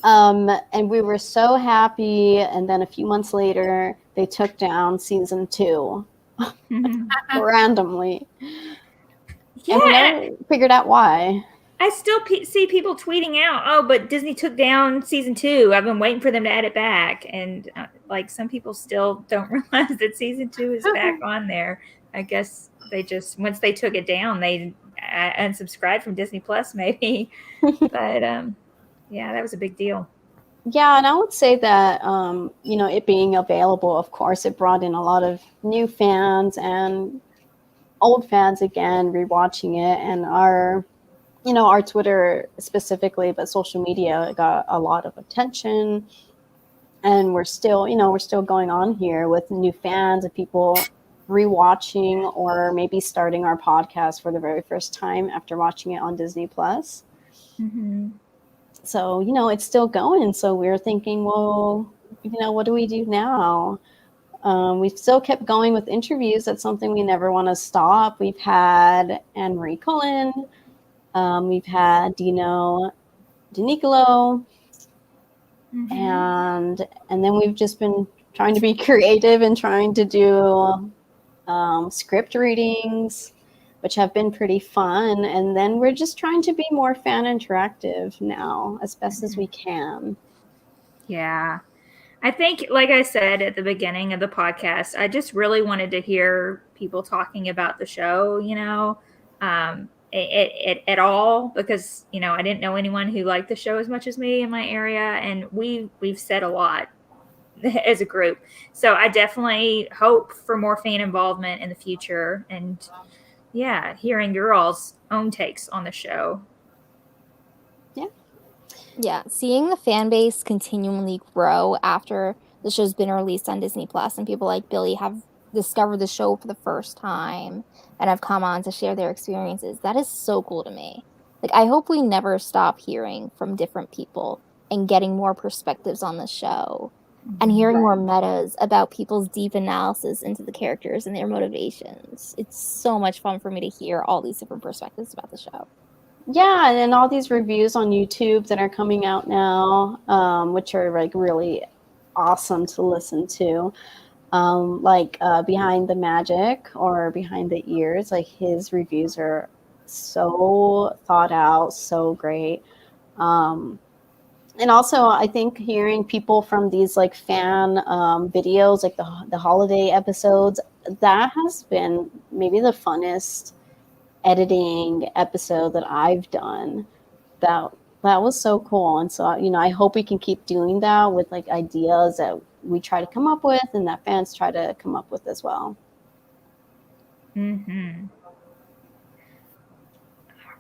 and we were so happy. And then a few months later, they took down season 2 randomly, Yeah, and we never figured out why. I still see people tweeting out, "Oh, but Disney took down season 2. I've been waiting for them to add it back." And like some people still don't realize that season 2 is back on there. I guess they just once they took it down, they unsubscribed from Disney Plus, maybe. But yeah, that was a big deal. Yeah, and I would say that it being available, of course, it brought in a lot of new fans and old fans again rewatching it, and our Twitter specifically, but social media got a lot of attention, and we're still going on here with new fans and people rewatching or maybe starting our podcast for the very first time after watching it on Disney Plus. Mm-hmm. So it's still going. So we're thinking, well, what do we do now? We've still kept going with interviews. That's something we never want to stop. We've had Anne-Marie Cullen. We've had Dino DiNicolo, Mm-hmm. and then we've just been trying to be creative and trying to do script readings, which have been pretty fun. And then we're just trying to be more fan interactive now as best as we can. Yeah. I think, like I said at the beginning of the podcast, I just really wanted to hear people talking about the show, at all, because, I didn't know anyone who liked the show as much as me in my area. And we've said a lot as a group. So I definitely hope for more fan involvement in the future. And yeah, hearing your all's own takes on the show. Yeah, seeing the fan base continually grow after the show's been released on Disney Plus and people like Billy have discovered the show for the first time and have come on to share their experiences, that is so cool to me. Like, I hope we never stop hearing from different people and getting more perspectives on the show and hearing more metas about people's deep analysis into the characters and their motivations. It's so much fun for me to hear all these different perspectives about the show. Yeah, and then all these reviews on YouTube that are coming out now, which are like really awesome to listen to, like Behind the Magic or Behind the Ears. Like his reviews are so thought out, so great. And also, I think hearing people from these like fan videos, like the holiday episodes, that has been maybe the funnest editing episode that I've done. That was so cool. And so I hope we can keep doing that with like ideas that we try to come up with and that fans try to come up with as well. Mm-hmm.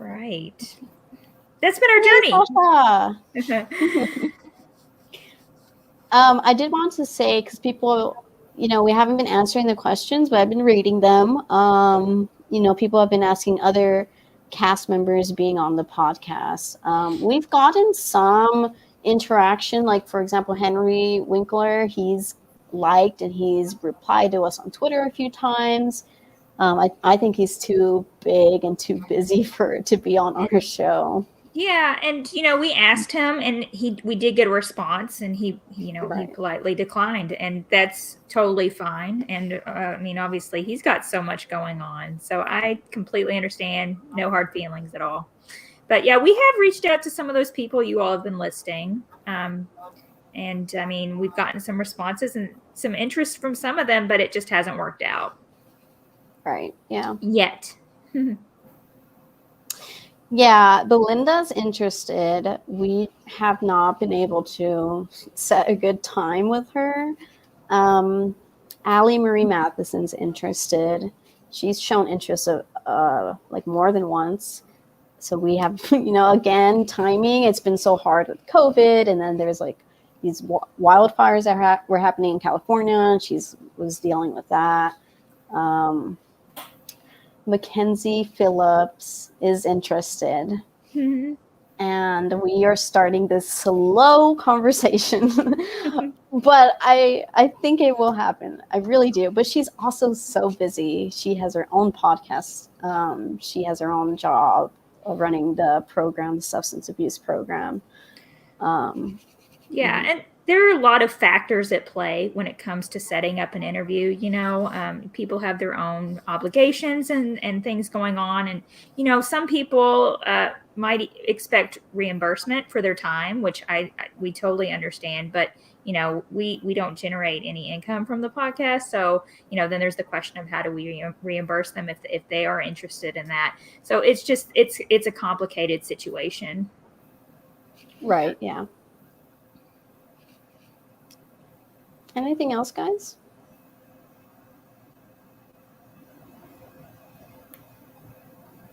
All right, that's been our journey. I did want to say, because people, we haven't been answering the questions, but I've been reading them. People have been asking other cast members being on the podcast. We've gotten some interaction, like, for example, Henry Winkler, he's liked and he's replied to us on Twitter a few times. I think he's too big and too busy to be on our show. Yeah, and we asked him, and we did get a response, and he Right. politely declined, and that's totally fine. And I mean, obviously, he's got so much going on, so I completely understand. No hard feelings at all. But yeah, we have reached out to some of those people you all have been listing, and I mean, we've gotten some responses and some interest from some of them, but it just hasn't worked out Right. Yeah. yet. Yeah, Belinda's interested. We have not been able to set a good time with her. Allie Marie Matheson's interested. She's shown interest of like more than once. So we have, again, timing. It's been so hard with COVID, and then there's like these wildfires that were happening in California, and was dealing with that. Mackenzie Phillips is interested. Mhm. And we are starting this slow conversation. But I think it will happen. I really do. But she's also so busy. She has her own podcast. She has her own job of running the program, the substance abuse program. Yeah, and there are a lot of factors at play when it comes to setting up an interview. People have their own obligations and things going on, and some people might expect reimbursement for their time, which we totally understand. But we don't generate any income from the podcast, so then there's the question of how do we reimburse them if they are interested in that. So it's a complicated situation. Right. Yeah. Anything else, guys?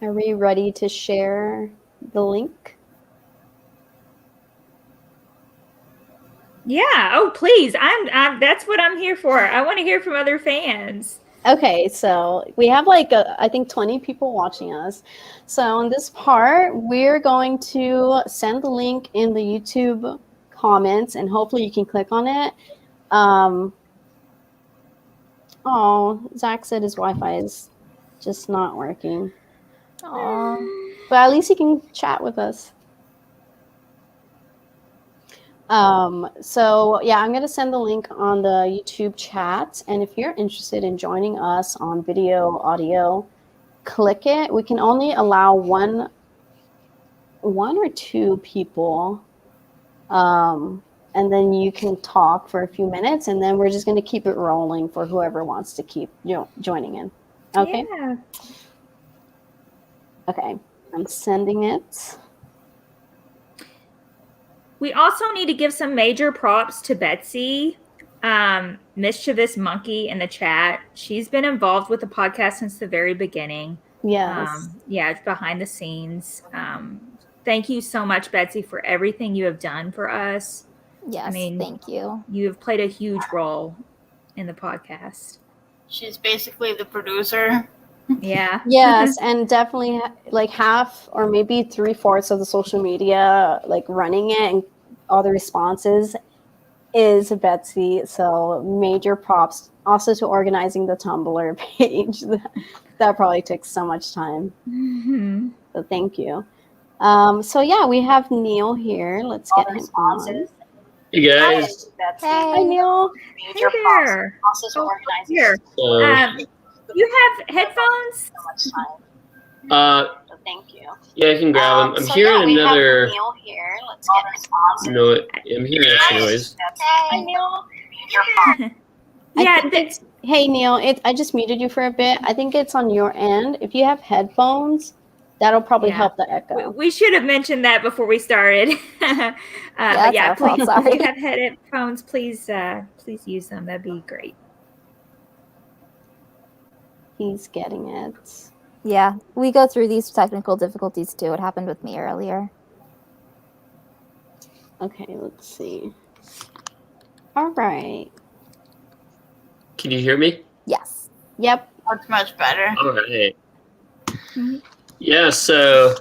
Are we ready to share the link? Yeah. Oh, please. I'm that's what I'm here for. I want to hear from other fans. Okay, so we have I think 20 people watching us. So on this part, we're going to send the link in the YouTube comments, and hopefully you can click on it. Zach said his Wi-Fi is just not working. But at least he can chat with us. So yeah, I'm going to send the link on the YouTube chat. And if you're interested in joining us on video, audio, click it. We can only allow one or two people. And then you can talk for a few minutes, and then we're just going to keep it rolling for whoever wants to keep joining in. Okay? Yeah. Okay. I'm sending it. We also need to give some major props to Betsy, Mischievous Monkey in the chat. She's been involved with the podcast since the very beginning. Yes. Yeah, behind the scenes. Thank you so much, Betsy, for everything you have done for us. Yes, I mean, thank you. You have played a huge role in the podcast. She's basically the producer. Yeah. Yes, and definitely like half or maybe 3/4 of the social media, like running it and all the responses is Betsy. So major props also to organizing the Tumblr page. That probably took so much time. Mm-hmm. So thank you. So yeah, we have Neil here. Let's get him on. Hey guys. Hi Neil. Hey there. Here. You have headphones? Thank you. Yeah, I can grab them. I'm hearing another. Neil here. Let's get No, I'm hearing extra noise. Hi, Neil. Yeah. Hey Neil, I just muted you for a bit. I think it's on your end. If you have headphones, that'll probably help the echo. We should have mentioned that before we started. But yeah, please, if you have headphones, please use them. That'd be great. He's getting it. Yeah, we go through these technical difficulties too. It happened with me earlier. Okay, let's see. All right. Can you hear me? Yes. Yep. That's much better. All right. Yeah, so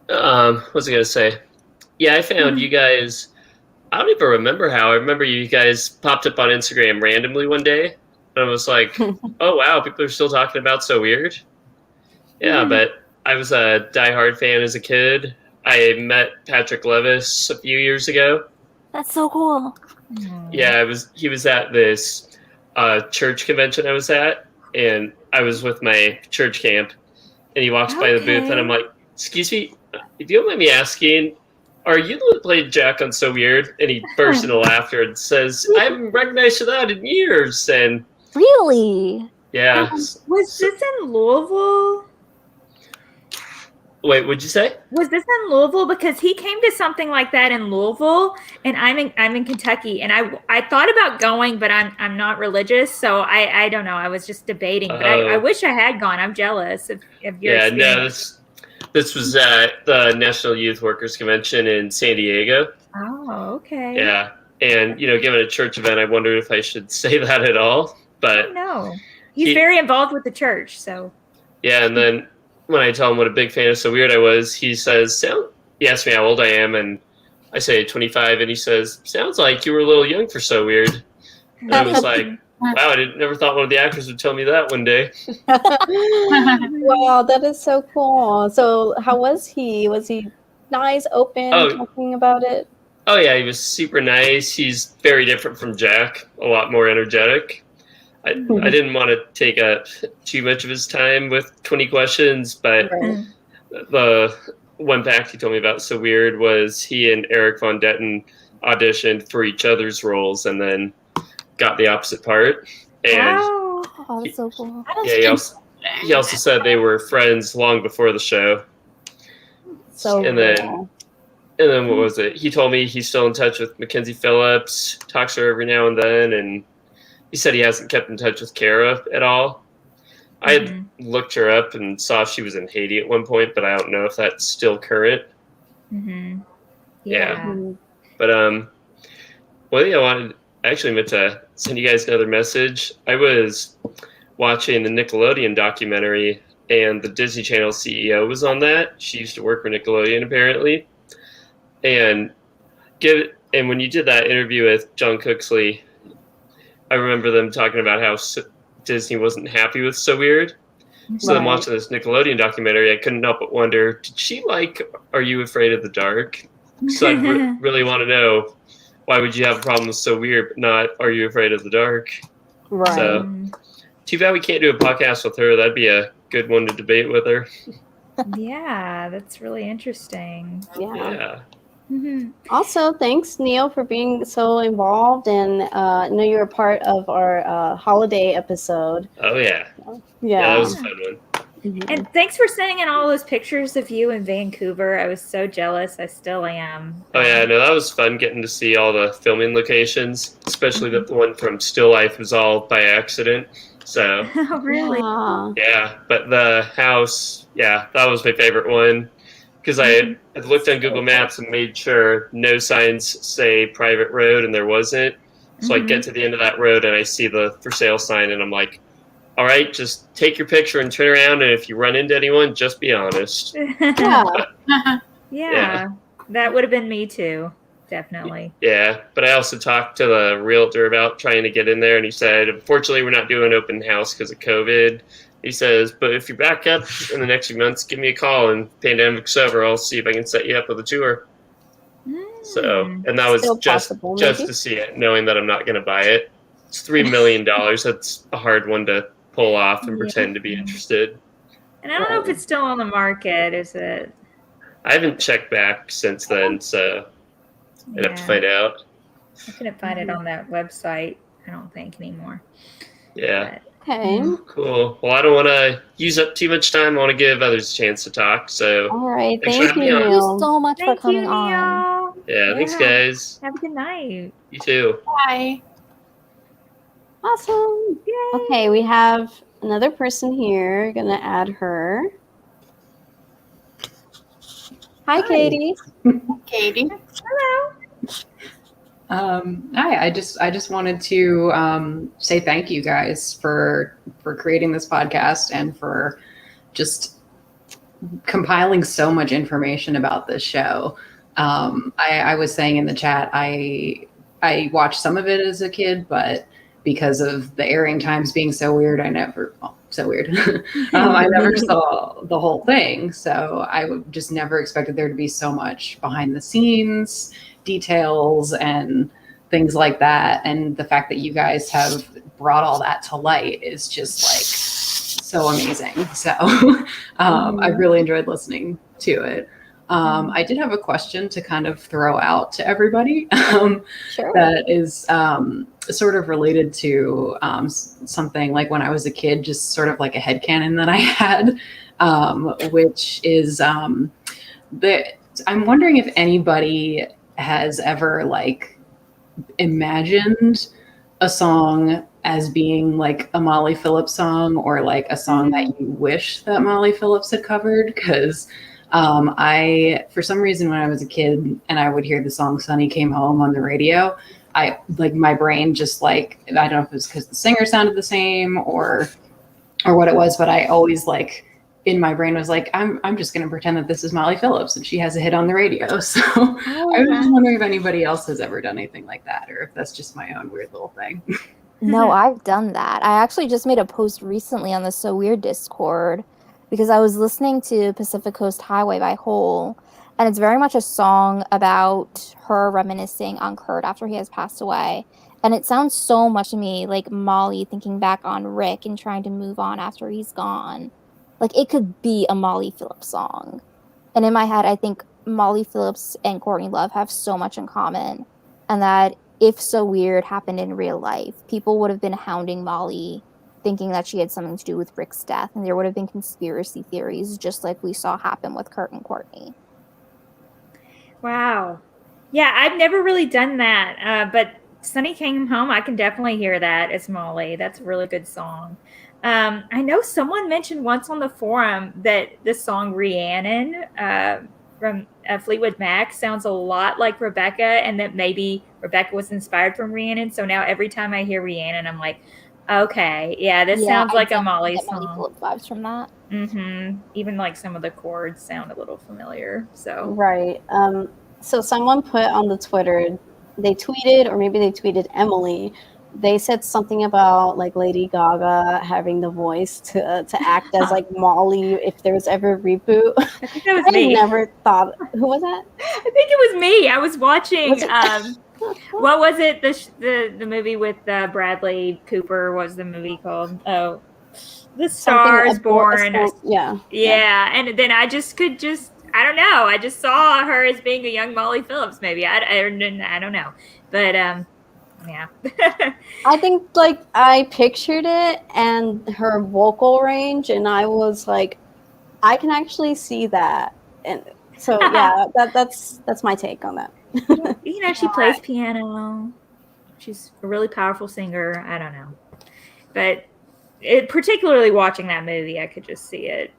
what was I going to say? Yeah, I found you guys. I don't even remember how. I remember you guys popped up on Instagram randomly one day. And I was like, oh, wow, people are still talking about So Weird. Yeah, but I was a diehard fan as a kid. I met Patrick Levis a few years ago. That's so cool. Yeah, he was at this church convention I was at, and I was with my church camp, and he walks by the booth, and I'm like, excuse me, if you don't mind me asking, are you the one that played Jack on So Weird? And he bursts into laughter and says, I haven't recognized that in years. And Really? yeah. Was this in Louisville? Wait, what'd you say? Was this in Louisville? Because he came to something like that in Louisville, and I'm in Kentucky, and I thought about going, but I'm not religious, so I don't know. I was just debating, but I wish I had gone. I'm jealous of your experience. No, this was at the National Youth Workers Convention in San Diego. Oh, okay. Yeah, and given a church event, I wondered if I should say that at all, but no, he's very involved with the church, so yeah, and then. When I tell him what a big fan of So Weird I was, he says, he asked me how old I am, and I say 25, and he says, sounds like you were a little young for So Weird. And I was like, wow, I never thought one of the actors would tell me that one day. Wow, that is so cool. So how was he? Was he nice, open, talking about it? Oh, yeah, he was super nice. He's very different from Jack, a lot more energetic. I didn't want to take up too much of his time with 20 questions, but the one fact he told me about So Weird was he and Eric Von Detten auditioned for each other's roles and then got the opposite part. And oh, that's so cool. Yeah, he also said they were friends long before the show. So and then what was it? He told me he's still in touch with Mackenzie Phillips, talks to her every now and then, and he said he hasn't kept in touch with Kara at all. I had looked her up and saw she was in Haiti at one point, but I don't know if that's still current. Mm-hmm. Yeah. But I actually meant to send you guys another message. I was watching the Nickelodeon documentary, and the Disney Channel CEO was on that. She used to work for Nickelodeon, apparently. And when you did that interview with John Cooksley, I remember them talking about how Disney wasn't happy with So Weird. So I'm watching this Nickelodeon documentary. I couldn't help but wonder, did she like Are You Afraid of the Dark? So I really want to know, why would you have a problem with So Weird, but not Are You Afraid of the Dark? Right. So too bad we can't do a podcast with her. That'd be a good one to debate with her. Yeah, that's really interesting. Yeah. Mm-hmm. Also, thanks, Neil, for being so involved, and I know you're a part of our holiday episode. Oh, yeah. Yeah, that was a fun one. And thanks for sending in all those pictures of you in Vancouver. I was so jealous. I still am. Oh, yeah, no, that was fun getting to see all the filming locations, especially the one from Still Life was all by accident. So, Oh, really? yeah, but the house, that was my favorite one. Because I had looked on Google Maps and made sure no signs say private road, and there wasn't. So I get to the end of that road and I see the for sale sign, and I'm like, all right, just take your picture and turn around, and if you run into anyone, just be honest. Yeah, that would have been me too, definitely. Yeah, but I also talked to the realtor about trying to get in there, and he said, unfortunately, we're not doing open house because of COVID. He says, but if you're back up in the next few months, give me a call, and pandemic's over, I'll see if I can set you up with a tour. So, and that was just to see it, knowing that I'm not going to buy it. It's $3 million. That's a hard one to pull off and pretend to be interested. And I don't know if it's still on the market, is it? I haven't checked back since then, so I'd have to find out. I couldn't find it on that website, I don't think, anymore. Yeah. Okay. Cool. Well, I don't want to use up too much time. I want to give others a chance to talk. So, all right. thanks Thank for you, having me on. Thank you so much for coming Neil. on. Yeah, thanks, guys. Have a good night. You too. Bye. Awesome. Yay. Okay, we have another person here. Gonna add her. Hi, Katie. Katie. Hello. Hi, I just wanted to say thank you guys for creating this podcast and for just compiling so much information about this show. I was saying in the chat, I watched some of it as a kid, but because of the airing times being so weird, I never saw the whole thing. So I would just never expected there to be so much behind the scenes details and things like that. And the fact that you guys have brought all that to light is just like so amazing. So I really enjoyed listening to it. I did have a question to kind of throw out to everybody Sure. that is sort of related to something like when I was a kid, just sort of like a headcanon that I had, which is that I'm wondering if anybody has ever like imagined a song as being like a Molly Phillips song, or like a song that you wish that Molly Phillips had covered. Because I, for some reason, when I was a kid and I would hear the song Sonny Came Home on the radio, I like my brain just like, I don't know if it was because the singer sounded the same or what it was, but I always like in my brain was like, I'm just going to pretend that this is Molly Phillips and she has a hit on the radio. So I was just wondering if anybody else has ever done anything like that, or if that's just my own weird little thing. No, I've done that. I actually just made a post recently on the So Weird Discord because I was listening to Pacific Coast Highway by Hole, and it's very much a song about her reminiscing on Kurt after he has passed away. And it sounds so much to me like Molly thinking back on Rick and trying to move on after he's gone. Like, it could be a Molly Phillips song. And in my head, I think Molly Phillips and Courtney Love have so much in common, and that if So Weird happened in real life, people would have been hounding Molly, thinking that she had something to do with Rick's death, and there would have been conspiracy theories, just like we saw happen with Kurt and Courtney. Wow. Yeah, I've never really done that, but Sonny Came Home, I can definitely hear that as Molly. That's a really good song. I know someone mentioned once on the forum that the song Rhiannon from Fleetwood Mac sounds a lot like Rebecca, and that maybe Rebecca was inspired from Rhiannon. So now every time I hear Rhiannon, I'm like, okay, yeah, this sounds like a Molly song. Molly Phillips vibes from that. Even like some of the chords sound a little familiar. So right. So someone put on the Twitter, they tweeted, or maybe they tweeted Emily. They said something about like Lady Gaga having the voice to act as like Molly if there was ever a reboot. I think that was me. I never thought. Who was that? I think it was me. I was watching. What was it? The movie with Bradley Cooper. What was the movie called? Oh, The Star is Born. Yeah. And then I don't know. I just saw her as being a young Molly Phillips. Maybe I don't know, but yeah. I think like I pictured it and her vocal range, and I was like, I can actually see that, and so yeah, that's my take on that. You know, she plays piano. She's a really powerful singer. I don't know, but particularly watching that movie, I could just see it.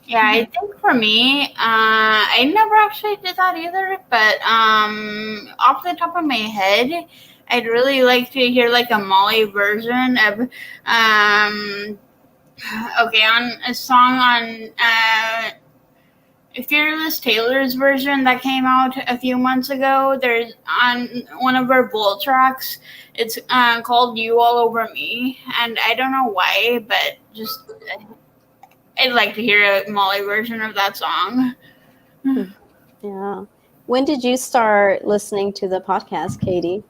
Yeah, I think for me, I never actually did that either, but off the top of my head, I'd really like to hear like a Molly version of on a song on Fearless Taylor's version that came out a few months ago. There's on one of her Bolt tracks, it's called You All Over Me, and I don't know why, but just I'd like to hear a Molly version of that song. Yeah. When did you start listening to the podcast, Katie?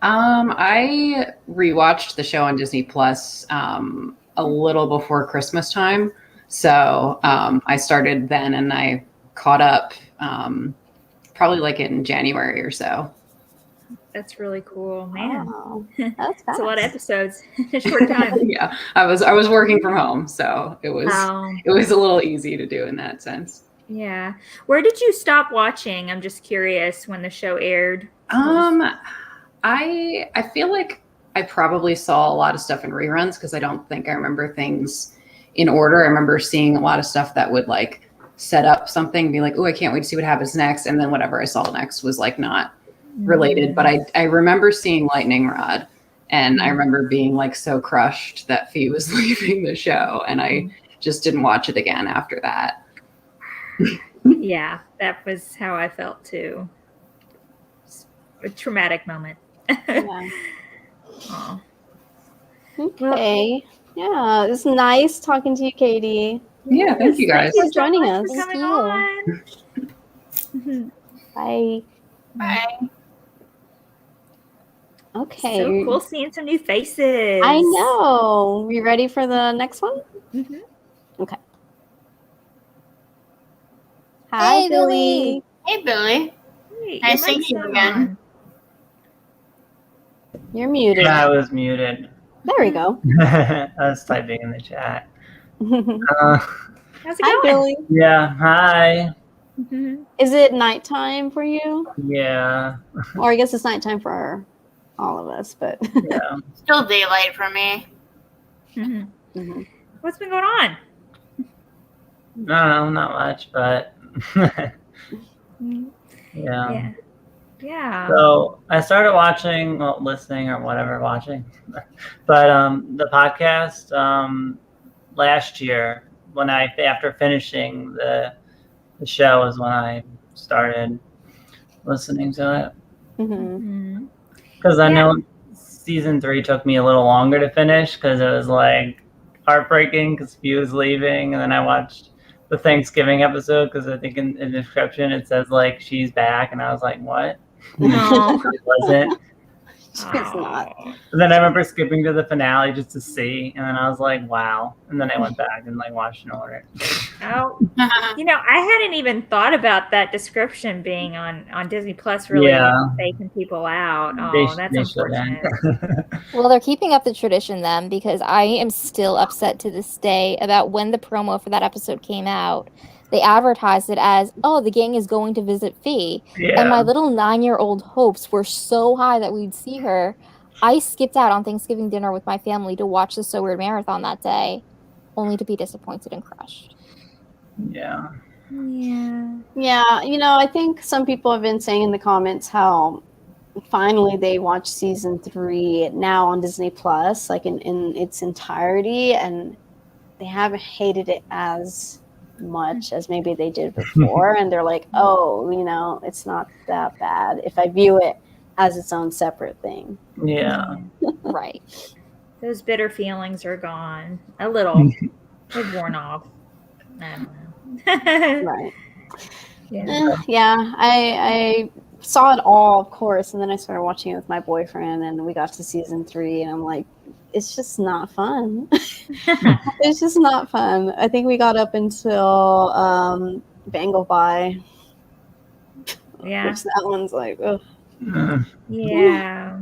I rewatched the show on Disney Plus a little before Christmas time. So I started then, and I caught up probably like in January or so. That's really cool, man. Oh, that's a lot of episodes in a short time. Yeah, I was working from home, so it was a little easy to do in that sense. Yeah. Where did you stop watching? I'm just curious when the show aired. I feel like I probably saw a lot of stuff in reruns because I don't think I remember things in order. I remember seeing a lot of stuff that would like set up something and be like, oh, I can't wait to see what happens next. And then whatever I saw next was like not related. But I remember seeing Lightning Rod, and I remember being like so crushed that Fee was leaving the show, and I just didn't watch it again after that. Yeah, that was how I felt too. A traumatic moment. Yeah. Aw. Okay. Yeah, it's nice talking to you, Katie. Yeah, thank you guys. Thanks for joining so much us. for Thank coming you. on. Bye. Bye. Okay. So cool seeing some new faces. I know. You ready for the next one? Mhm. Okay. Hi, Hey, Billy. Hey, Billy. Hey, Nice your mic's seeing you not again. You're muted. Yeah, I was muted. There we go. I was typing in the chat. Uh, How's it Hi, going? Billy. yeah, hi. Mhm. Is it nighttime for you? Yeah, Or I guess it's nighttime for all of us, but yeah. Still daylight for me. Mhm. Mhm. What's been going on? No, not much, but Mhm. yeah. Yeah. Yeah. So I started watching, well, listening or whatever, watching, but the podcast last year when after finishing the show is when I started listening to it. Mhm. Mhm. Because I Yeah. know season 3 took me a little longer to finish because it was like heartbreaking because Few was leaving, and then I watched the Thanksgiving episode because I think in the description it says like she's back, and I was like, what? No. It wasn't. It's not. And then I remember skipping to the finale just to see, and then I was like, wow. And then I went back and like watched in order. Oh, I hadn't even thought about that description being on Disney Plus, really Yeah. faking people out. Oh, that's They unfortunate. shouldn't. Well, they're keeping up the tradition then, because I am still upset to this day about when the promo for that episode came out. They advertised it as, oh, the gang is going to visit Fee. And my Yeah. little 9-year-old hopes were so high that we'd see her. I skipped out on Thanksgiving dinner with my family to watch the So Weird marathon that day, only to be disappointed and crushed. Yeah. Yeah. Yeah, I think some people have been saying in the comments how finally they watched season 3 now on Disney Plus, like in its entirety, and they haven't hated it as much as maybe they did before. And they're like, oh, it's not that bad if I view it as its own separate thing. Yeah. Right. Those bitter feelings are gone. A little. They've worn off. I don't know. Right. Yeah. Yeah, I saw it all, of course, and then I started watching it with my boyfriend, and we got to season 3, and I'm like, it's just not fun. It's just not fun. I think we got up until Bangle By. Yeah. Which that one's like, ugh. Yeah.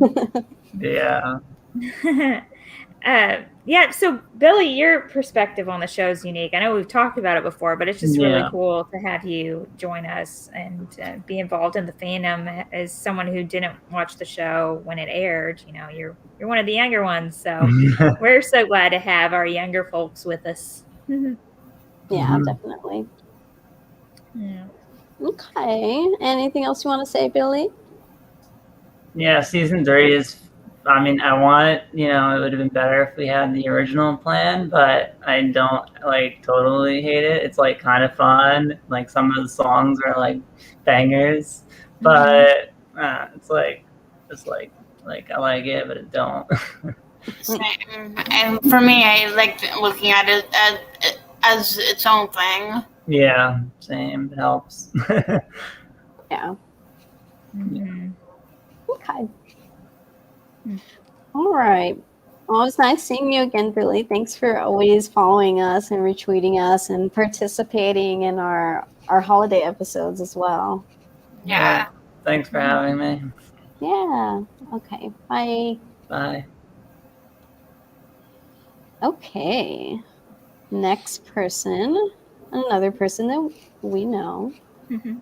Yeah. Yeah, so Billy, your perspective on the show is unique. I know we've talked about it before, but it's just really Yeah. cool to have you join us and be involved in the fandom as someone who didn't watch the show when it aired. You're one of the younger ones, so we're so glad to have our younger folks with us. Yeah, Mhm. definitely. Yeah. Okay. Anything else you want to say, Billy? Yeah, season 3 is, I mean, I want it, it would have been better if we had the original plan, but I don't like totally hate it. It's like kind of fun. Like some of the songs are like bangers, but it's like I like it, but it don't. Same. And for me, I liked looking at it as its own thing. Yeah, same. It helps. Yeah. Mhm. Okay. All right. Well, it's nice seeing you again, Billy. Thanks for always following us and retweeting us and participating in our holiday episodes as well. Yeah. Thanks for having me. Yeah. Okay. Bye. Bye. Okay. Next person. Another person that we know. Mhm.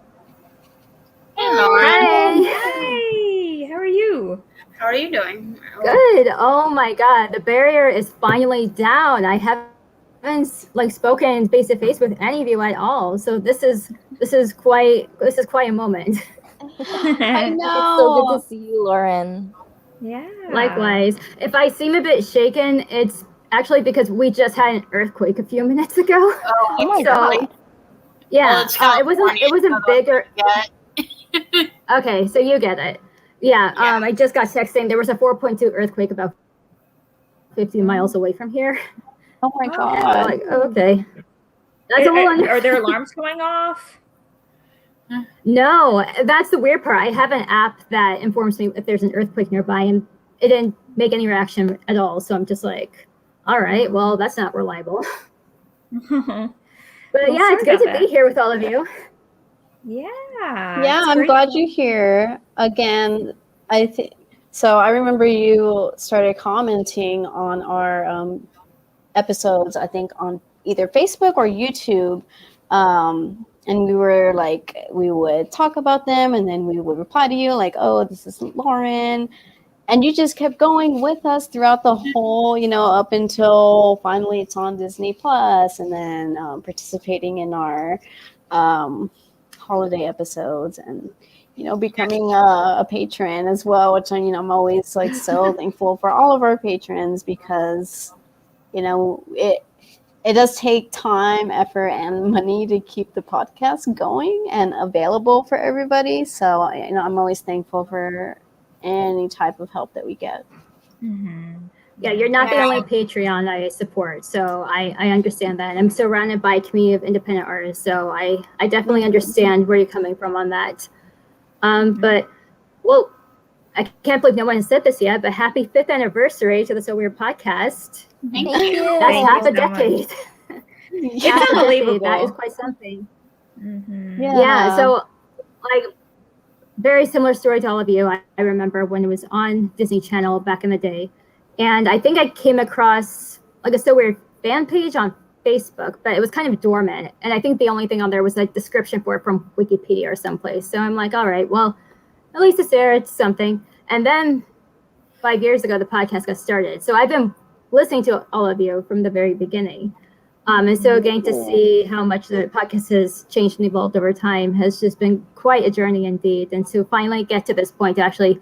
Hey, Lauren. Hi. How are you? How are you doing? Good. Oh my God, the barrier is finally down. I haven't spoken face to face with any of you at all. So this is quite a moment. I know. It's so good to see you, Lauren. Yeah. Likewise. If I seem a bit shaken, it's actually because we just had an earthquake a few minutes ago. Oh my So God. yeah, Well, it's it wasn't California, bigger. so Okay, so you get it. I just got texting. There was a 4.2 earthquake about 50 miles away from here. Oh my And god. I'm like, okay. That's a little Are there alarms going off? No, that's the weird part. I have an app that informs me if there's an earthquake nearby, and it didn't make any reaction at all. So I'm just like, all right, well, that's not reliable. But Well, yeah, it's sorry good to about be that. here with all of you. Yeah. Yeah, it's I'm great. glad you're here again. So. I remember you started commenting on our episodes. I think on either Facebook or YouTube, and we were like, we would talk about them, and then we would reply to you like, "Oh, this is Lauren," and you just kept going with us throughout the whole, up until finally it's on Disney Plus, and then participating in our holiday episodes, and becoming a patron as well, which I'm always like so thankful for all of our patrons, because it does take time, effort, and money to keep the podcast going and available for everybody. So I'm always thankful for any type of help that we get. Mm-hmm. Yeah, you're not the only Patreon I support, so I understand that. And I'm surrounded by a community of independent artists, so I definitely understand where you're coming from on that. But, well, I can't believe no one has said this yet, but happy 5th anniversary to the So Weird podcast. Thank Thank you. you. That's Thank half you a so much. decade. It's Half a decade, unbelievable. that is quite something. Mm-hmm. Yeah, so like very similar story to all of you. I remember when it was on Disney Channel back in the day, and I think I came across like a So Weird fan page on Facebook, but it was kind of dormant, and I think the only thing on there was a description for it from Wikipedia or someplace. So I'm like, all right, well, at least it's there, it's something. And then 5 years ago, the podcast got started, so I've been listening to all of you from the very beginning. And so getting to see how much the podcast has changed and evolved over time has just been quite a journey indeed. And to finally get to this point to actually,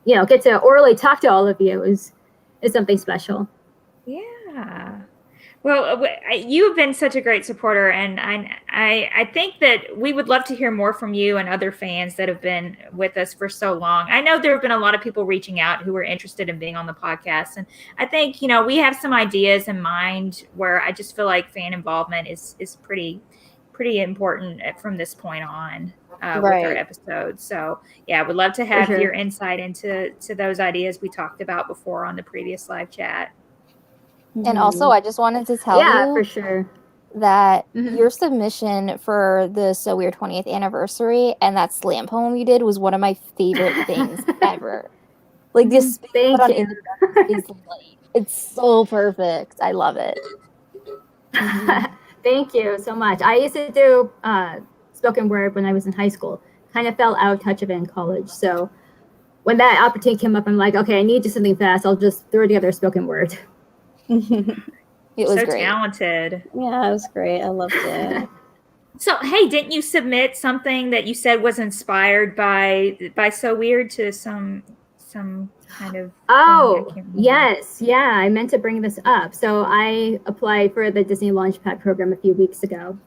get to orally talk to all of you is something special. Yeah. Well, you have been such a great supporter, and I think that we would love to hear more from you and other fans that have been with us for so long. I know there have been a lot of people reaching out who are interested in being on the podcast, and I think we have some ideas in mind where I just feel like fan involvement is pretty important from this point on with our episodes. So yeah, I would love to have your insight into those ideas we talked about before on the previous live chat. And also, I just wanted to tell you for sure that your submission for the So Weird 20th anniversary and that slam poem you did was one of my favorite things ever. Like, this Thank you. is like, it's so perfect. I love it. Thank you so much. I used to do spoken word when I was in high school. Kind of fell out of touch of it in college. So when that opportunity came up, I'm like, okay, I need to do something fast. I'll just throw together a spoken word. It was so great. Talented. Yeah, it was great. I loved it. So, hey, didn't you submit something that you said was inspired by So Weird to some kind of? Oh, yes, yeah. I meant to bring this up. So I applied for the Disney Launchpad program a few weeks ago.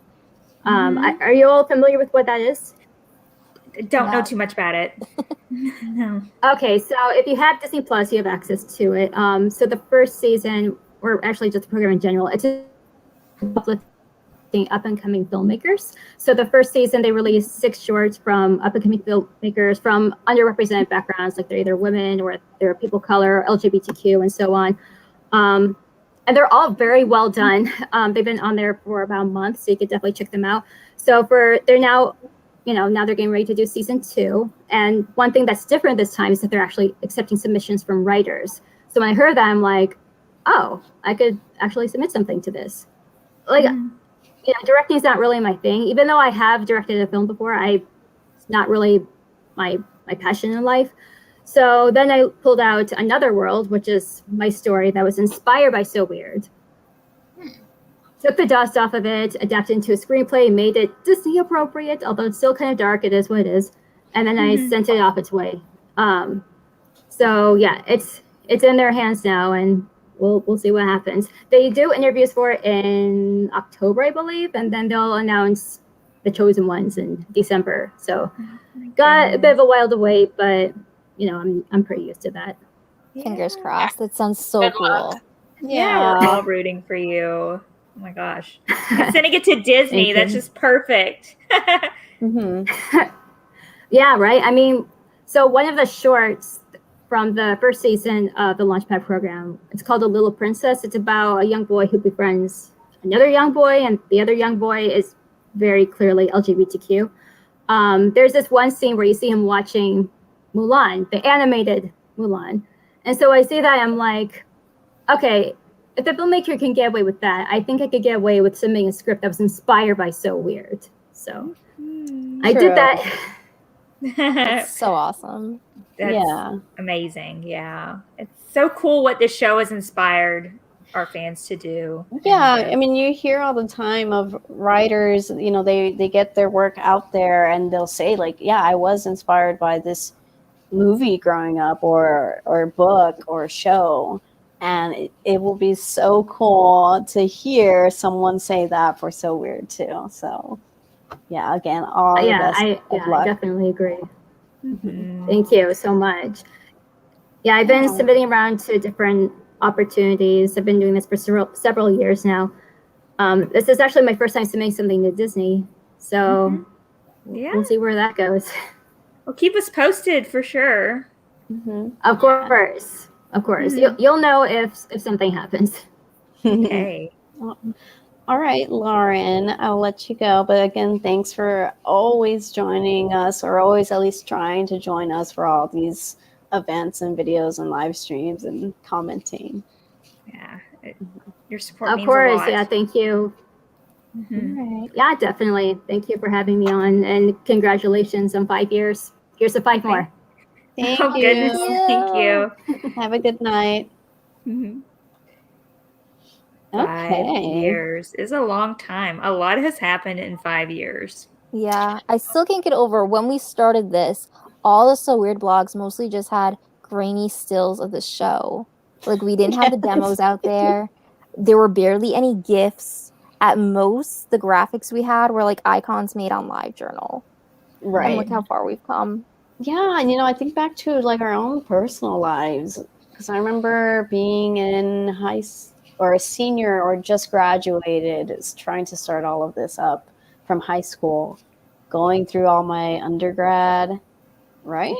Are you all familiar with what that is? Don't know too much about it. No. Okay, so if you have Disney Plus, you have access to it. So the first season, or actually just the program in general, it's uplifting up-and-coming filmmakers. So the first season, they released 6 shorts from up-and-coming filmmakers from underrepresented backgrounds, like they're either women or they're people of color, LGBTQ, and so on. And they're all very well done. They've been on there for about a month, so you could definitely check them out. So they're now they're getting ready to do season 2. And one thing that's different this time is that they're actually accepting submissions from writers. So when I heard that, I'm like, oh, I could actually submit something to this. Like, directing is not really my thing. Even though I have directed a film before, it's not really my passion in life. So then I pulled out Another World, which is my story that was inspired by So Weird. Took the dust off of it, adapted into a screenplay, made it Disney appropriate, although it's still kind of dark. It is what it is. And then I sent it off its way. So yeah, it's in their hands now, and we'll see what happens. They do interviews for it in October, I believe, and then they'll announce the chosen ones in December. So got a bit of a while to wait, but I'm pretty used to that. Fingers crossed. That sounds so Good cool. luck. Yeah, we're all rooting for you. Oh my gosh. And sending it to Disney, Thank that's you. just perfect. Yeah, right. I mean, so one of the shorts from the first season of the Launchpad program, it's called The Little Princess. It's about a young boy who befriends another young boy, and the other young boy is very clearly LGBTQ. There's this one scene where you see him watching Mulan, the animated Mulan. And so I see that, I'm like, okay, if the filmmaker can get away with that, I think I could get away with submitting a script that was inspired by So Weird. So I did that. That's so awesome. That's amazing. Yeah. It's so cool what this show has inspired our fans to do. Yeah, I mean, you hear all the time of writers, they get their work out there and they'll say like, yeah, I was inspired by this movie growing up or book or show. And it will be so cool to hear someone say that for So Weird too. So yeah, again, all the best of luck. I definitely agree. Thank you so much. Yeah, I've been submitting around to different opportunities. I've been doing this for several years now. This is actually my first time submitting something to Disney. So we'll see where that goes. Well, keep us posted for sure. Of course. Of course. You'll know if something happens. Okay. All right, Lauren, I'll let you go. But again, thanks for always joining us, or always at least trying to join us for all these events and videos and live streams and commenting. Yeah. Your support Of means course. a lot. Yeah, thank you. All right. Yeah, definitely. Thank you for having me on, and congratulations on 5 years. Here's to 5 more. Thank Oh, you. goodness. Thank you. Have a good night. 5 years is a long time. A lot has happened in 5 years. Yeah, I still can't get over when we started this, all the So Weird blogs mostly just had grainy stills of the show. Like, we didn't have the demos out there. There were barely any GIFs. At most, the graphics we had were like icons made on LiveJournal. Right. And look how far we've come. Yeah, and I think back to like our own personal lives, because I remember being in or a senior or just graduated, is trying to start all of this up from high school, going through all my undergrad, right?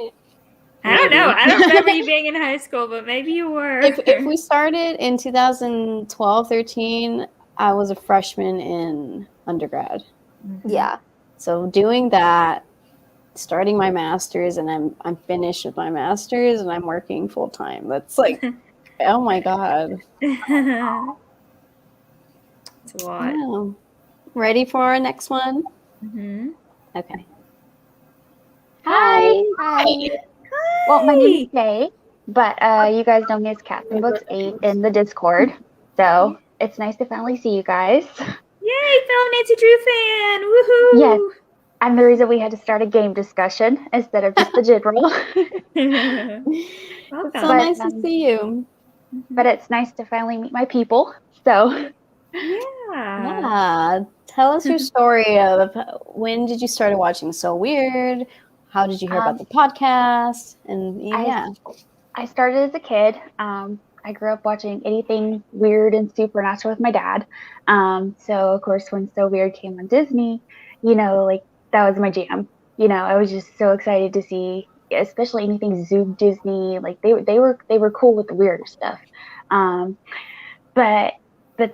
I don't know. I don't remember you being in high school, but maybe you were. If we started in 2012, 13, I was a freshman in undergrad. Yeah. So doing that, starting my master's, and I'm finished with my master's and I'm working full time. That's like, oh my God. It's a lot. Yeah. Ready for our next one? Okay. Hi. Hi. Well, my name is Kay, but you guys know me as Captain Books 8 in the Discord. So it's nice to finally see you guys. Yay, fellow Nancy Drew fan! Woohoo! Yes, I'm the reason we had to start a game discussion instead of just the general. It's so nice to see you. But it's nice to finally meet my people. So yeah. Tell us your story of when did you start watching So Weird? How did you hear about the podcast? And I started as a kid. I grew up watching anything weird and supernatural with my dad. So of course, when So Weird came on Disney, like that was my jam. I was just so excited to see, especially anything Zoom Disney. Like they were cool with the weirder stuff. But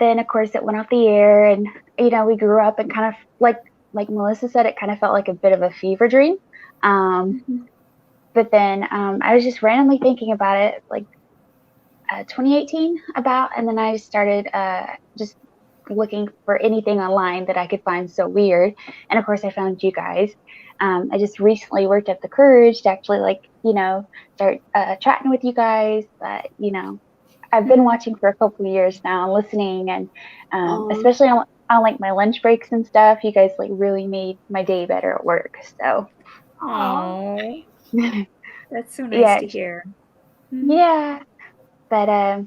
then of course it went off the air, and we grew up and kind of like Melissa said, it kind of felt like a bit of a fever dream. But then I was just randomly thinking about it, like 2018 and then I started just looking for anything online that I could find so weird, and of course I found you guys. I just recently worked up the courage to actually start chatting with you guys, but I've been watching for a couple of years now and listening, and especially on like my lunch breaks and stuff, you guys like really made my day better at work. So that's so nice to hear. Yeah, but I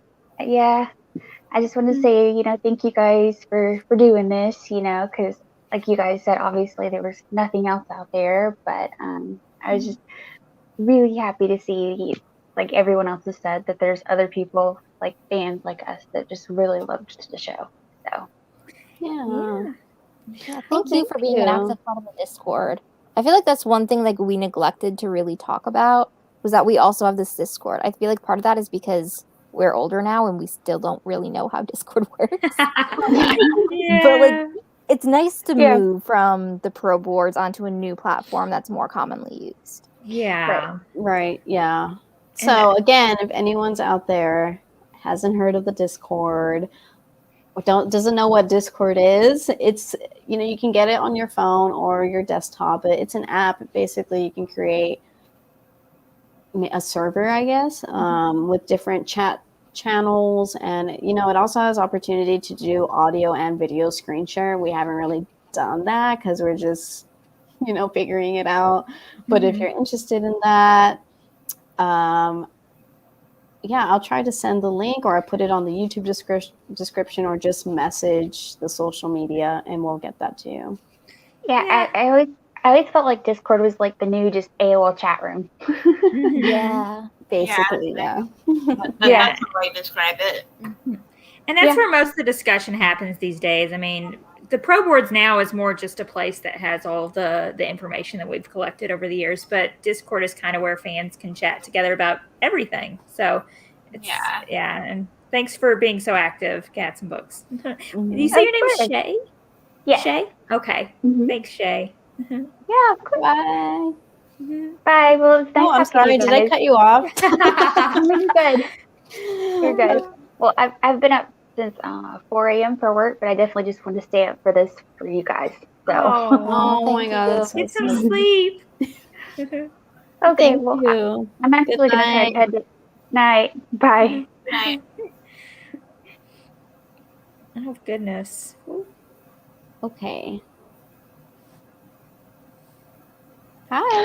just wanted to say, thank you guys for doing this, because like you guys said, obviously there was nothing else out there, but I was just really happy to see, like everyone else has said, that there's other people, like fans like us, that just really loved the show. So Yeah. Yeah, thank you for being an active part of the Discord. I feel like that's one thing like we neglected to really talk about was that we also have this Discord. I feel like part of that is because we're older now and we still don't really know how Discord works. Yeah. But like it's nice to Yeah. move from the pro boards onto a new platform that's more commonly used. Yeah. Right. Yeah. So again, if anyone's out there hasn't heard of the Discord, or doesn't know what Discord is, it's, you know, you can get it on your phone or your desktop. It's an app. Basically, you can create a server, I guess, with different chat channels, and you know, it also has opportunity to do audio and video screen share. We haven't really done that because we're just, you know, figuring it out. But if you're interested in that, yeah, I'll try to send the link, or I put it on the YouTube description, or just message the social media and we'll get that to you. Yeah, I always felt like Discord was like the new just AOL chat room. Yeah. Basically, yeah. That's the way to describe it. And that's where most of the discussion happens these days. I mean, the pro boards now is more just a place that has all the information that we've collected over the years, but Discord is kind of where fans can chat together about everything. So it's, and thanks for being so active, Cats and Books. Did you say your name is Shay? Yeah. Shay? Okay. Thanks, Shay. Yeah, of course. Bye. Bye. Well, it's nice I'm sorry. Did I cut you off? You're good. You're good. Well, I've been up since 4 a.m. for work, but I definitely just wanted to stay up for this for you guys. So. Oh my God. Get some sleep. Okay. Thank Well, you. I'm actually going to head to night. Bye. Night. Oh, goodness. Okay. Hi.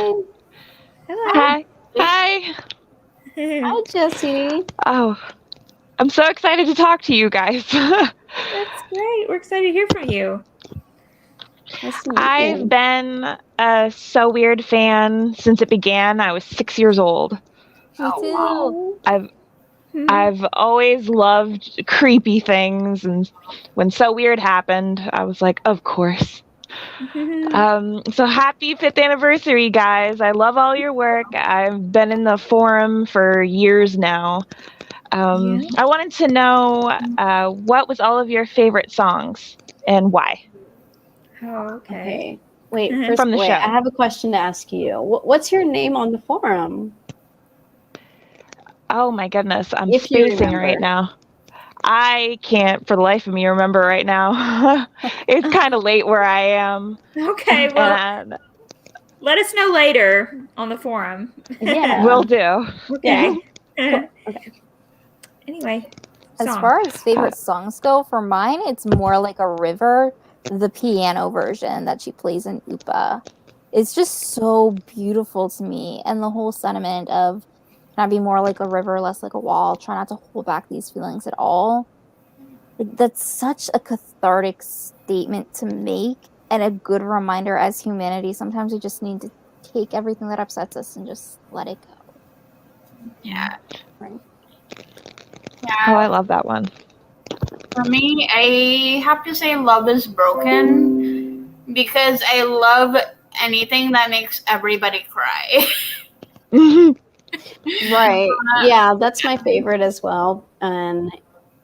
Hello. Hi. Hi. Hi, Jessie. Oh, I'm so excited to talk to you guys. That's great. We're excited to hear from you. I've been a So Weird fan since it began. I was 6 years old. Me too. I've always loved creepy things, and when So Weird happened, I was like, of course. So happy 5th anniversary, guys. I love all your work. I've been in the forum for years now. I wanted to know what was all of your favorite songs and why? Oh, okay. Wait, first, From the show. I have a question to ask you. What's your name on the forum? Oh my goodness, I'm If you spacing right now. I can't for the life of me remember right now. It's kind of late where I am. Okay, well, let us know later on the forum. Yeah. Will do. Okay. Cool. Okay. Anyway. As far as favorite songs go, for mine, it's more like a river. The piano version that she plays in Upa. It's just so beautiful to me. And the whole sentiment of, can I be more like a river, less like a wall? Try not to hold back these feelings at all. Like, that's such a cathartic statement to make, and a good reminder as humanity. Sometimes we just need to take everything that upsets us and just let it go. Yeah. Right. Yeah. Oh, I love that one. For me, I have to say Love is Broken because I love anything that makes everybody cry. Right. Yeah, that's my favorite as well. And,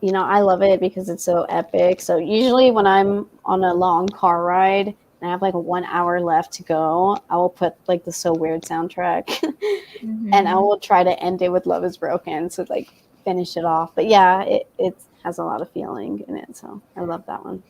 you know, I love it because it's so epic. So usually when I'm on a long car ride and I have like 1 hour left to go, I will put like the So Weird soundtrack and I will try to end it with Love is Broken. So like finish it off. But yeah, it has a lot of feeling in it. So I love that one.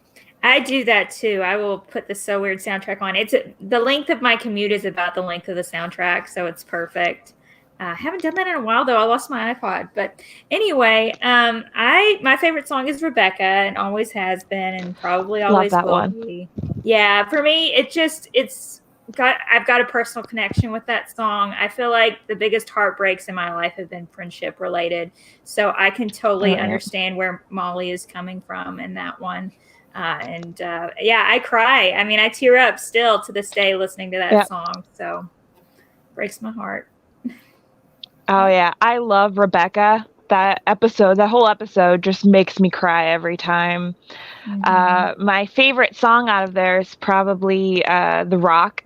I do that too. I will put the So Weird soundtrack on. It's the length of my commute is about the length of the soundtrack, so it's perfect. I haven't done that in a while though. I lost my iPod, but anyway, my favorite song is Rebecca, and always has been, and probably always that will one. be. Yeah, for me, I've got a personal connection with that song. I feel like the biggest heartbreaks in my life have been friendship related, so I can totally understand where Molly is coming from in that one. Yeah, I cry. I mean, I tear up still to this day listening to that song. So breaks my heart. Oh yeah, I love Rebecca. That whole episode just makes me cry every time. My favorite song out of there is probably The Rock.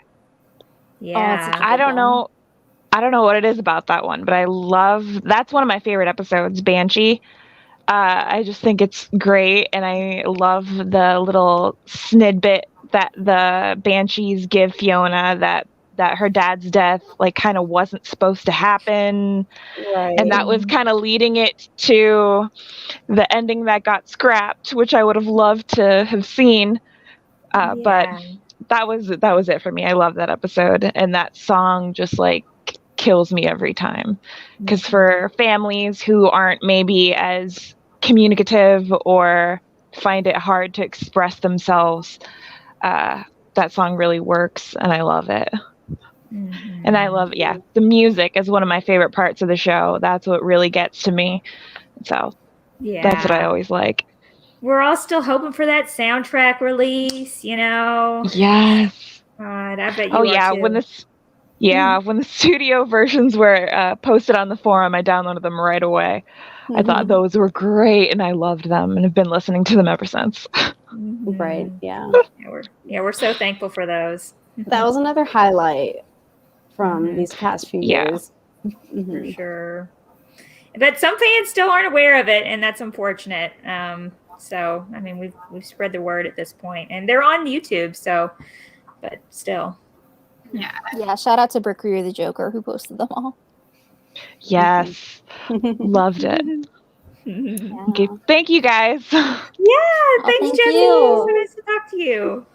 Yeah. I don't know what it is about that one, but that's one of my favorite episodes, Banshee. I just think it's great, and I love the little snidbit that the Banshees give Fiona that her dad's death like kind of wasn't supposed to happen, Right. and that was kind of leading it to the ending that got scrapped, which I would have loved to have seen. But that was it for me. I love that episode, and that song just like kills me every time, because for families who aren't maybe as communicative or find it hard to express themselves, that song really works, and I love it. And I love the music is one of my favorite parts of the show. That's what really gets to me, so that's what I always like. We're all still hoping for that soundtrack release, Yes. God, I bet you are too. When the studio versions were posted on the forum, I downloaded them right away. I thought those were great, and I loved them, and have been listening to them ever since. Right, yeah. We're so thankful for those. That was another highlight from these past few years. For sure. But some fans still aren't aware of it, and that's unfortunate. So, I mean, we've spread the word at this point, and they're on YouTube. So, but still, yeah. Shout out to Brick Rear the Joker who posted them all. Yes, loved it. Okay, thank you guys. Yeah, thanks, thank Jesse. you. So nice to talk to you.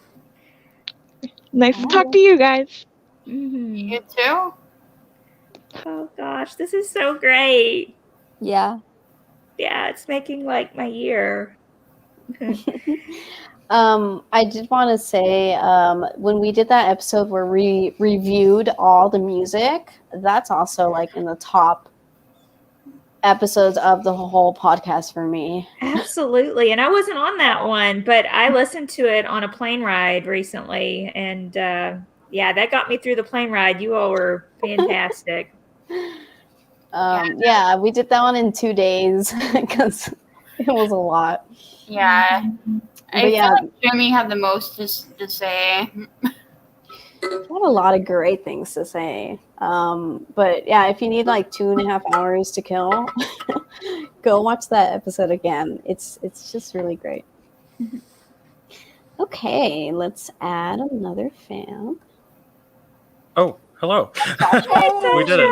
Nice to talk to you guys. You too. Oh gosh, this is so great. Yeah. Yeah, it's making like my year. I did want to say, when we did that episode where we reviewed all the music, that's also like in the top episodes of the whole podcast for me. Absolutely. And I wasn't on that one, but I listened to it on a plane ride recently. And that got me through the plane ride. You all were fantastic. Yeah, we did that one in 2 days because it was a lot. Yeah. I But feel like Jimmy had the most to say. I had a lot of great things to say. But yeah, if you need like 2.5 hours to kill, go watch that episode again. It's just really great. Okay, let's add another fan. Oh, hello. We did it.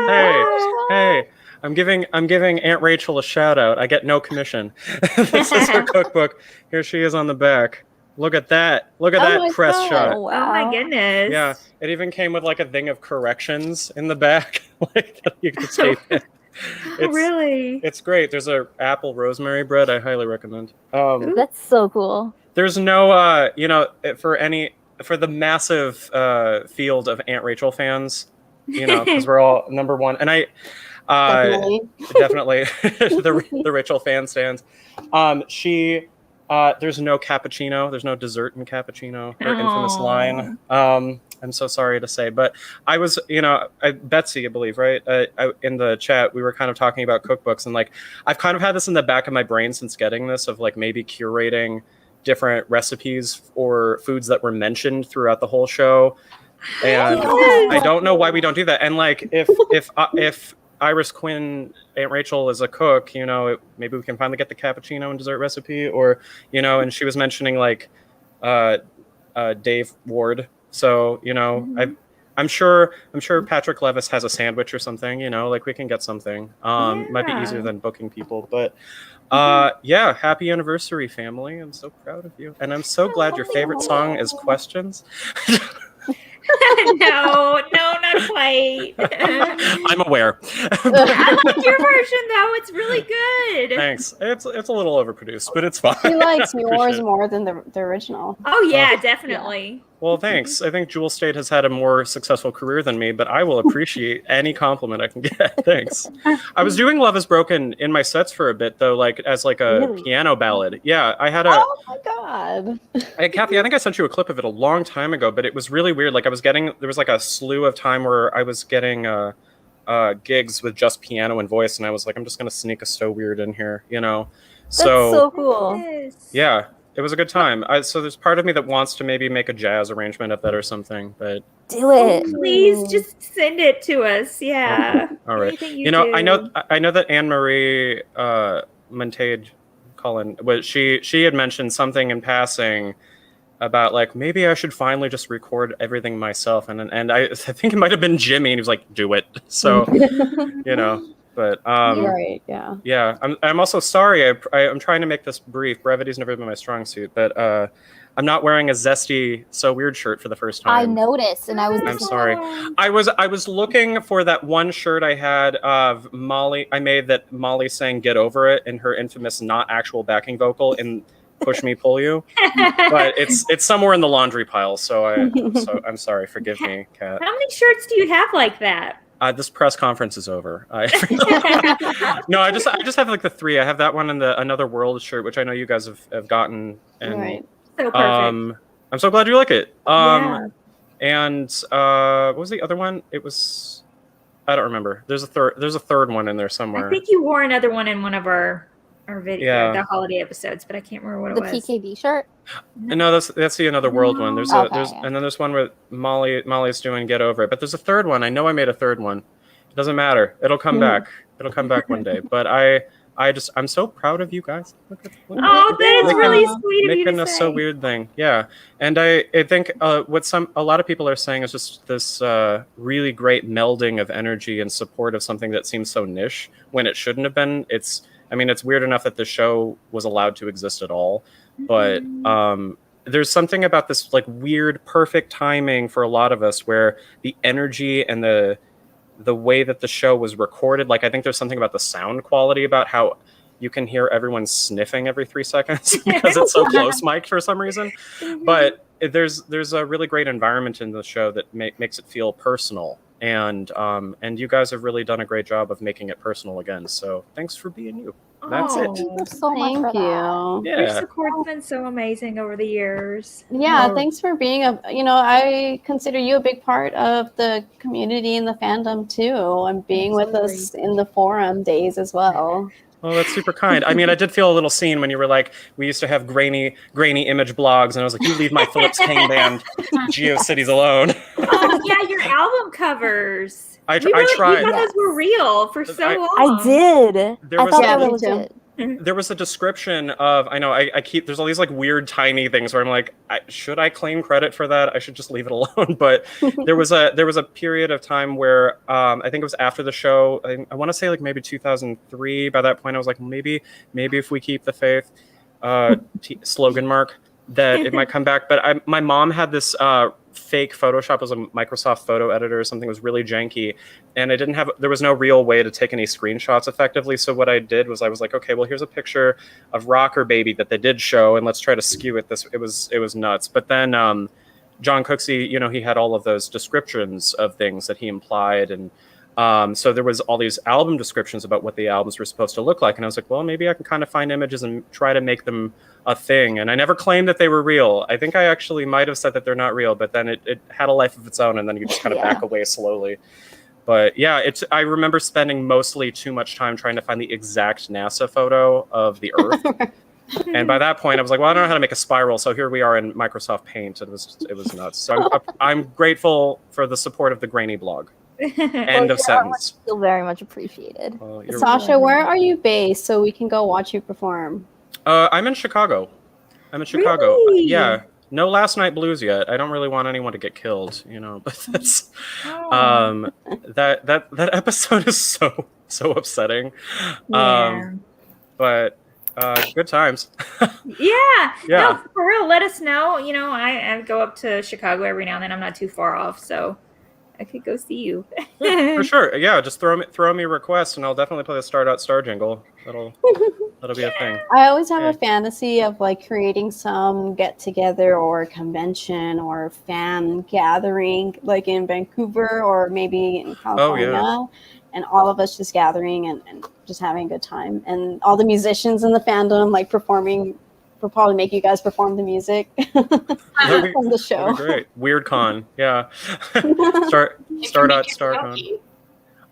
Hey. I'm giving Aunt Rachel a shout out. I get no commission. This is her cookbook. Here she is on the back. Look at that. Look at that press shot. Oh my goodness. Yeah. It even came with like a thing of corrections in the back. Like that you could tape it. Really? It's great. There's a apple rosemary bread I highly recommend. That's so cool. There's no for the massive field of Aunt Rachel fans, because we're all number one. And definitely the Rachel fan stands. There's no cappuccino. There's no dessert in cappuccino. Her infamous line. I'm so sorry to say, but I was, Betsy, I believe, right? In the chat, we were kind of talking about cookbooks, and like I've kind of had this in the back of my brain since getting this, of like maybe curating different recipes or foods that were mentioned throughout the whole show. And I don't know why we don't do that. And like if Iris Quinn, Aunt Rachel, is a cook, maybe we can finally get the cappuccino and dessert recipe, or, and she was mentioning like Dave Ward. So, I'm sure Patrick Levis has a sandwich or something, like we can get something. Might be easier than booking people, but happy anniversary, family. I'm so proud of you. And I'm so glad your favorite song is Questions. No, not quite. I'm aware. I like your version though. It's really good. Thanks. It's a little overproduced, but it's fine. She likes yours more than the original. Oh yeah, definitely. Yeah. Well, thanks. I think Jewel State has had a more successful career than me, but I will appreciate any compliment I can get. Thanks. I was doing Love is Broken in my sets for a bit, though, like as like a piano ballad. Yeah, I had a... Oh, my God. Kathy, I think I sent you a clip of it a long time ago, but it was really weird. Like there was like a slew of time where I was getting gigs with just piano and voice, and I was like, I'm just gonna sneak a So Weird in here, you know. That's so cool. Yeah, it was a good time. So there's part of me that wants to maybe make a jazz arrangement of that or something, but do it. Please just send it to us. Yeah. Okay. All right. Anything You know, do. I know that Anne Marie Montague Cullen was she had mentioned something in passing about like maybe I should finally just record everything myself, and I think it might have been Jimmy, and he was like, do it. So you know. But right, yeah. Yeah, I'm also sorry. I'm trying to make this brief. Brevity's never been my strong suit, but I'm not wearing a zesty So Weird shirt for the first time. I noticed, and I'm sorry. I was looking for that one shirt I had of Molly. I made that Molly sang "Get Over It" in her infamous not actual backing vocal in "Push Me Pull You," but it's somewhere in the laundry pile. So I'm sorry. Forgive me, Kat. How many shirts do you have like that? This press conference is over. No, I just have like the 3. I have that one and the Another World shirt, which I know you guys have gotten. And Right. So perfect. I'm so glad you like it. Yeah. And what was the other one? It was, I don't remember. There's a third one in there somewhere. I think you wore another one in one of our video, Yeah. the holiday episodes, but I can't remember what The it was. PKB shirt. No, that's the Another World one. There's Okay, there's and then there's one where Molly's doing Get Over It. But there's a third one. I know I made a third one. It doesn't matter. It'll come back. It'll come back one day. But I'm so proud of you guys. Look at that is really sweet of you making to a say. So Weird thing. Yeah. And I think what a lot of people are saying is just this really great melding of energy and support of something that seems so niche when it shouldn't have been. It's weird enough that the show was allowed to exist at all, but there's something about this like weird perfect timing for a lot of us where the energy and the way that the show was recorded, like I think there's something about the sound quality, about how you can hear everyone sniffing every 3 seconds because it's so close mic'd for some reason. But there's a really great environment in the show that makes it feel personal. And you guys have really done a great job of making it personal again. So thanks for being you. That's it. Thank you so much for that. Yeah. Your support's been so amazing over the years. Yeah, thanks for being I consider you a big part of the community and the fandom too, and being with us in the forum days as well. Oh, that's super kind. I mean, I did feel a little seen when you were like, we used to have grainy image blogs, and I was like, you leave my Philips Kane band GeoCities alone. Oh, yeah, your album covers. I You tried. thought those were real for so long. I did. There I was thought a- they me were too. legit. There was a description of, I know, I keep, there's all these like weird tiny things where I'm like, should I claim credit for that? I should just leave it alone. But there was a period of time where I think it was after the show. I want to say like maybe 2003. By that point, I was like, maybe if we keep the faith, slogan mark, that it might come back. But my mom had this fake Photoshop. It was a Microsoft photo editor or something. It was really janky, and there was no real way to take any screenshots effectively. So what I did was I was like, okay, well, here's a picture of Rocker Baby that they did show, and let's try to skew it. It was nuts. But then John Cooksey, he had all of those descriptions of things that he implied, and so there was all these album descriptions about what the albums were supposed to look like. And I was like, well, maybe I can kind of find images and try to make them a thing. And I never claimed that they were real. I think I actually might have said that they're not real, but then it had a life of its own, and then you just kind of back away slowly. But yeah, I remember spending mostly too much time trying to find the exact NASA photo of the Earth. And by that point, I was like, well, I don't know how to make a spiral. So here we are in Microsoft Paint. It was nuts. So I'm grateful for the support of the Grainy blog. End of sentence. Feel very much appreciated. Sasha, where are you based so we can go watch you perform? I'm in Chicago. Really? Yeah. No Last Night Blues yet. I don't really want anyone to get killed, but that's that episode is so upsetting. Yeah. But good times. Yeah. Yeah. No, for real. Let us know. I go up to Chicago every now and then. I'm not too far off, so I could go see you. For sure. Yeah, just throw me a request, and I'll definitely play the Start Out Star jingle. That'll be a thing. I always have a fantasy of like creating some get together or convention or fan gathering, like in Vancouver or maybe in California, and all of us just gathering and just having a good time, and all the musicians in the fandom like performing. We'll probably make you guys perform the music from the show. That'd be great. Weird Con, yeah. Start Out StarCon.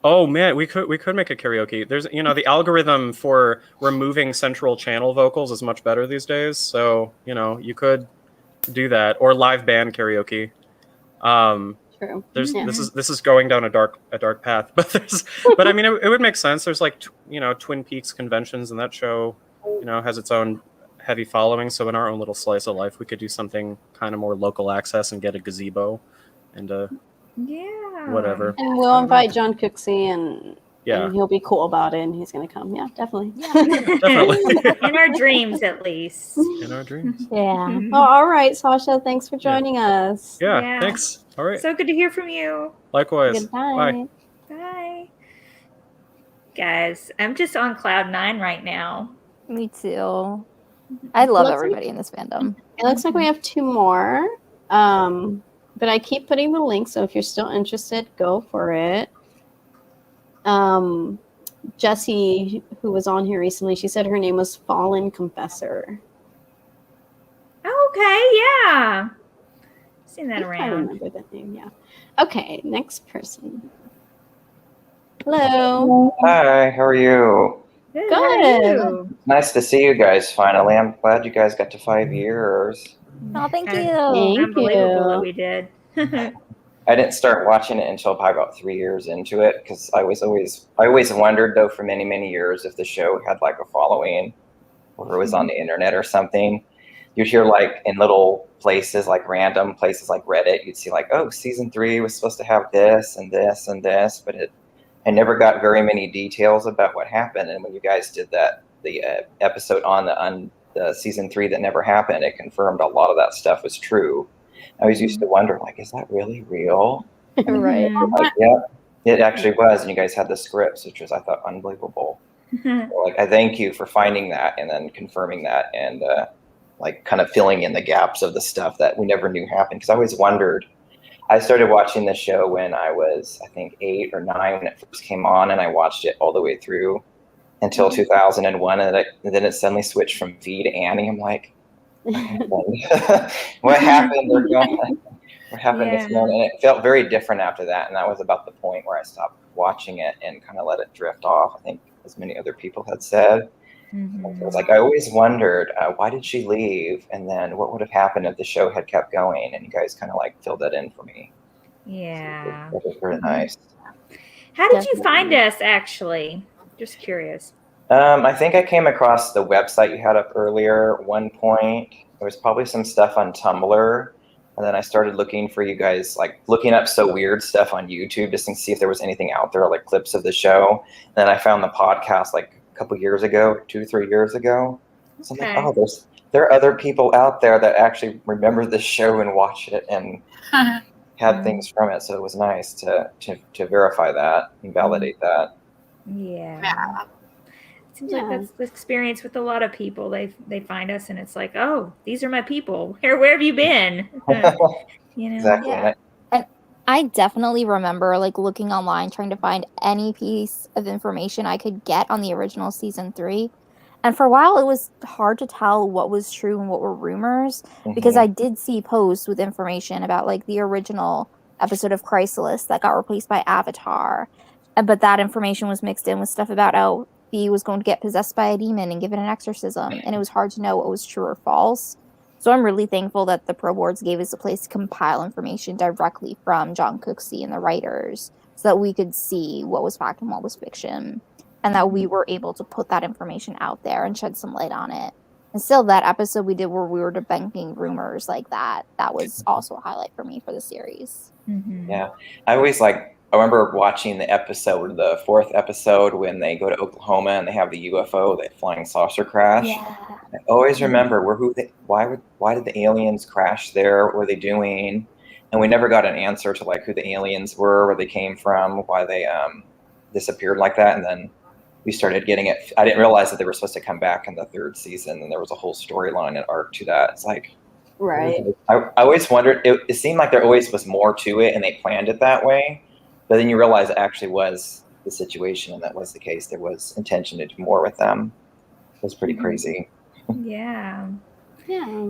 Oh man, we could make a karaoke. There's the algorithm for removing central channel vocals is much better these days. So you could do that, or live band karaoke. True. This is going down a dark path, but I mean it would make sense. There's like Twin Peaks conventions, and that show has its own heavy following. So in our own little slice of life, we could do something kind of more local access and get a gazebo and whatever. And we'll invite John Cooksey, and he'll be cool about it, and he's going to come. Yeah, definitely. Definitely. In our dreams, at least. In our dreams. Yeah. Well, all right, Sasha. Thanks for joining us. Yeah. Thanks. All right. So good to hear from you. Likewise. Goodbye. Bye. Guys, I'm just on cloud 9 right now. Me too. I love everybody in this fandom. It looks like we have 2 more. But I keep putting the link, so if you're still interested, go for it. Jessie, who was on here recently, she said her name was Fallen Confessor. Okay, yeah. Seen that around. I remember that name, yeah. Okay, next person. Hello. Hi, how are you? Good. Nice to see you guys finally. I'm glad you guys got to 5 years. Oh, thank you. Unbelievable that we did. I didn't start watching it until probably about 3 years into it because I always wondered though for many years if the show had like a following or it was on the internet or something. You'd hear like in little places, like random places like Reddit, you'd see like, oh, season 3 was supposed to have this and this and this, but I never got very many details about what happened. And when you guys did the episode on the season 3 that never happened, it confirmed a lot of that stuff was true. I always used to wonder, like, is that really real? Right. Like, yeah, it actually was. And you guys had the scripts, which was, I thought, unbelievable. So, like, I thank you for finding that and then confirming that and like kind of filling in the gaps of the stuff that we never knew happened. Because I always wondered. I started watching the show when I was, I think, 8 or 9 when it first came on, and I watched it all the way through until 2001, and then it suddenly switched from V to Annie. I'm like, what happened? What happened? And it felt very different after that, and that was about the point where I stopped watching it and kind of let it drift off. I think, as many other people had said. It was like I always wondered why did she leave, and then what would have happened if the show had kept going. And you guys kind of like filled that in for me. Yeah, that was very nice. How did you find us? Actually, just curious. I think I came across the website you had up earlier at one point. There was probably some stuff on Tumblr, and then I started looking for you guys, like looking up So Weird stuff on YouTube just to see if there was anything out there, like clips of the show. And then I found the podcast like a couple years ago, 2-3 years ago. So I'm like, oh, there are other people out there that actually remember this show and watch it and had things from it. So it was nice to verify that and validate that. Yeah. Seems like that's the experience with a lot of people. They find us and it's like, oh, these are my people. Where have you been? Exactly. Yeah. And I definitely remember like looking online trying to find any piece of information I could get on the original season 3. And for a while it was hard to tell what was true and what were rumors because I did see posts with information about like the original episode of Chrysalis that got replaced by Avatar. But that information was mixed in with stuff about how Fee was going to get possessed by a demon and given an exorcism, and it was hard to know what was true or false. So I'm really thankful that the Pro Boards gave us a place to compile information directly from John Cooksey and the writers so that we could see what was fact and what was fiction, and that we were able to put that information out there and shed some light on it. And still, that episode we did where we were debunking rumors like that was also a highlight for me for the series. Yeah. I remember watching the episode, the 4th episode, when they go to Oklahoma and they have the UFO, the flying saucer crash. Yeah. I always remember why did the aliens crash there? What were they doing? And we never got an answer to like who the aliens were, where they came from, why they disappeared like that. And then we started getting it. I didn't realize that they were supposed to come back in the 3rd season, and there was a whole storyline and arc to that. It's like, right. I always wondered. It seemed like there always was more to it, and they planned it that way. But then you realize it actually was the situation, and that was the case. There was intention to do more with them. It was pretty crazy. Yeah. Yeah.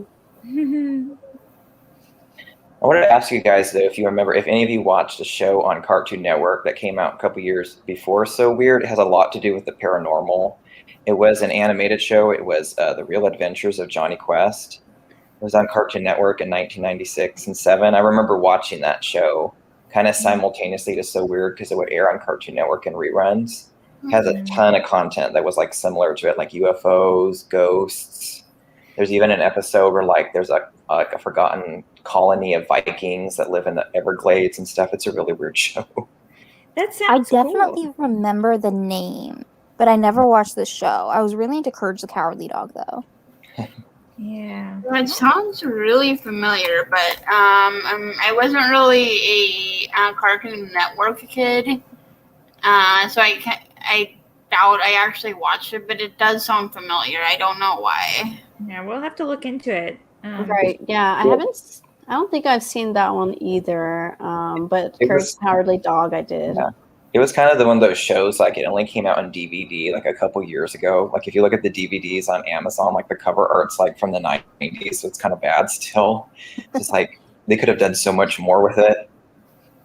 I wanted to ask you guys though, if you remember, if any of you watched a show on Cartoon Network that came out a couple years before So Weird. It has a lot to do with the paranormal. It was an animated show. It was The Real Adventures of Johnny Quest. It was on Cartoon Network in 1996 and 7. I remember watching that show kind of simultaneously to So Weird because it would air on Cartoon Network in reruns. It has a ton of content that was like similar to it, like UFOs, ghosts. There's even an episode where like there's a forgotten colony of Vikings that live in the Everglades and stuff. It's a really weird show. That I sounds definitely cool. remember the name, but I never watched the show. I was really into Courage the Cowardly Dog, though. Yeah. It sounds really familiar, but I wasn't really a Cartoon Network kid, so I doubt I actually watched it. But it does sound familiar. I don't know why. Yeah, we'll have to look into it. Right. Yeah, I don't think I've seen that one either. But Courage the Cowardly Dog, I did. Yeah. It was kind of one of those shows, like it only came out on DVD like a couple years ago. Like if you look at the DVDs on Amazon, like the cover art's like from the 90s, so it's kind of bad still. It's like they could have done so much more with it.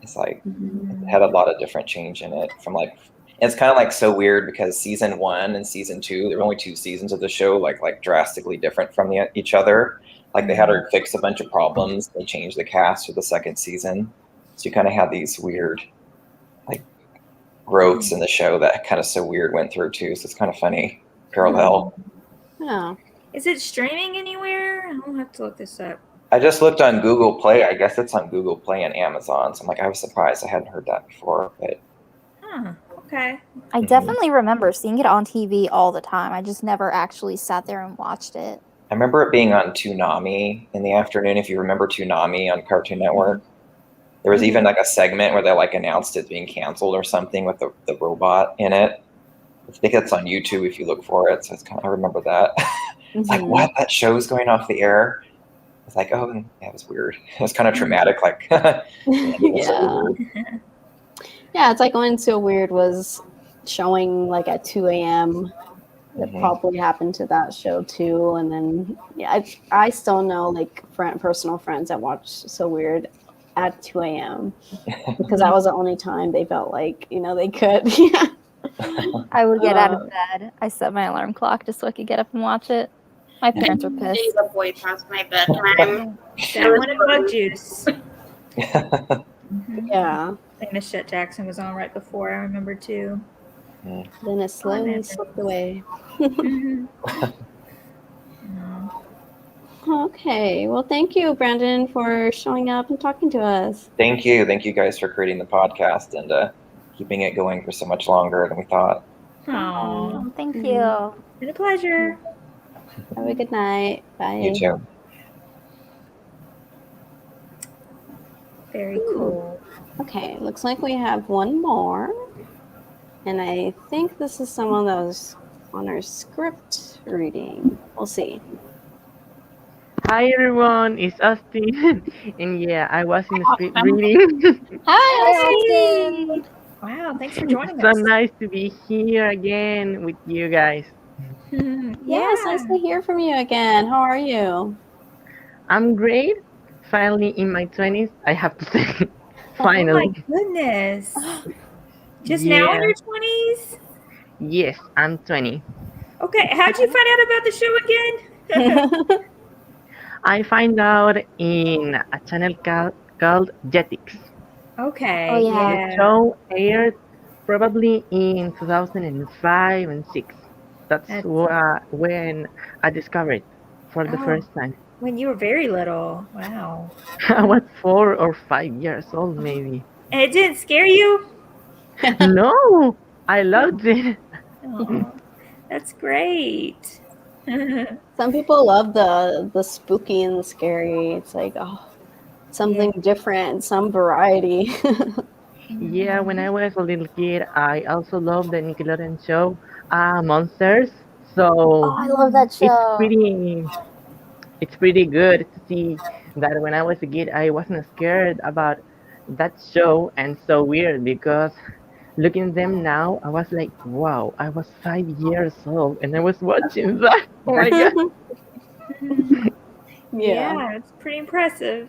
It's like it had a lot of different change in it from like, it's kind of like So Weird because season 1 and season 2, there were only 2 seasons of the show, like drastically different from each other. Like they had to fix a bunch of problems. They changed the cast for the second season. So you kind of had these weird like growths in the show that kind of So Weird went through too. So it's kind of funny parallel. Yeah. Is it streaming anywhere? I'll have to look this up. I just looked on Google Play. I guess it's on Google Play and Amazon. So I'm like, I was surprised I hadn't heard that before. But Okay. I definitely remember seeing it on TV all the time. I just never actually sat there and watched it. I remember it being on Toonami in the afternoon. If you remember Toonami on Cartoon Network, there was even like a segment where they like announced it being canceled or something with the robot in it. I think it's on YouTube if you look for it. So it's kind of, I remember that. It's like, what? That show's going off the air? It's like, oh, yeah, it was weird. It was kind of traumatic. Like, Yeah. Yeah, it's like when So Weird was showing like at 2 a.m. It probably happened to that show too. And then, yeah, I still know like personal friends that watch So Weird at 2 a.m. because that was the only time they felt like, they could. Yeah. I would get out of bed. I set my alarm clock just so I could get up and watch it. My parents were pissed. The boy past my bedtime. That one and Bug Juice. Yeah. Michelle Jackson was on right before. I remember too. Then it slowly slipped away. Okay. Well, thank you, Brandon, for showing up and talking to us. Thank you. Thank you guys for creating the podcast and keeping it going for so much longer than we thought. Oh, thank you. It's been a pleasure. Have a good night. Bye. You too. Very cool. Okay, looks like we have one more. And I think this is someone that was on our script reading. We'll see. Hi everyone, it's Austin. And yeah, I was in the script reading. Hi, Austin. Wow, thanks for joining So us. nice to be here again with you guys. Yeah, it's nice to hear from you again. How are you? I'm great. Finally in my 20s, I have to say. Finally. Oh my goodness. Just now in your 20s? Yes, I'm 20. Okay, how'd you find out about the show again? I find out in a channel called Jetix. Okay. Oh, yeah. The show aired probably in 2005 and 6. That's when I discovered for the first time. When you were very little. Wow. I was 4 or 5 years old, maybe. And it didn't scare you? No, I loved it. Oh, that's great. Some people love the spooky and the scary. It's like, something different, some variety. Yeah, when I was a little kid, I also loved the Nickelodeon show, Monsters. So I love that show. It's pretty good to see that when I was a kid, I wasn't scared about that show, and So Weird because looking at them now, I was like, wow, I was 5 years old and I was watching that. Oh my god. Yeah, it's pretty impressive.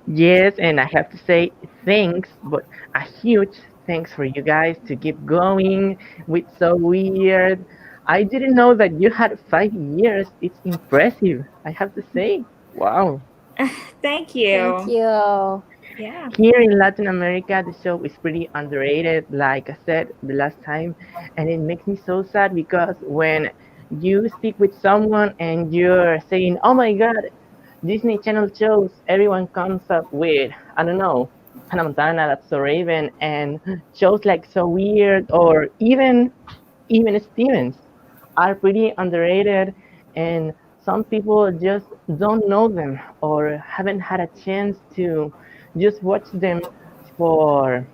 Yes, and I have to say thanks, but a huge thanks for you guys to keep going with So Weird. I didn't know that you had 5 years. It's impressive, I have to say. Wow. Thank you. Thank you. Yeah. Here in Latin America, the show is pretty underrated, like I said the last time, and it makes me so sad because when you speak with someone and you're saying, "Oh my God, Disney Channel shows," everyone comes up with, I don't know, Hannah Montana, That's So Raven, and shows like So Weird, or even Stevens are pretty underrated, and some people just don't know them or haven't had a chance to just watch them for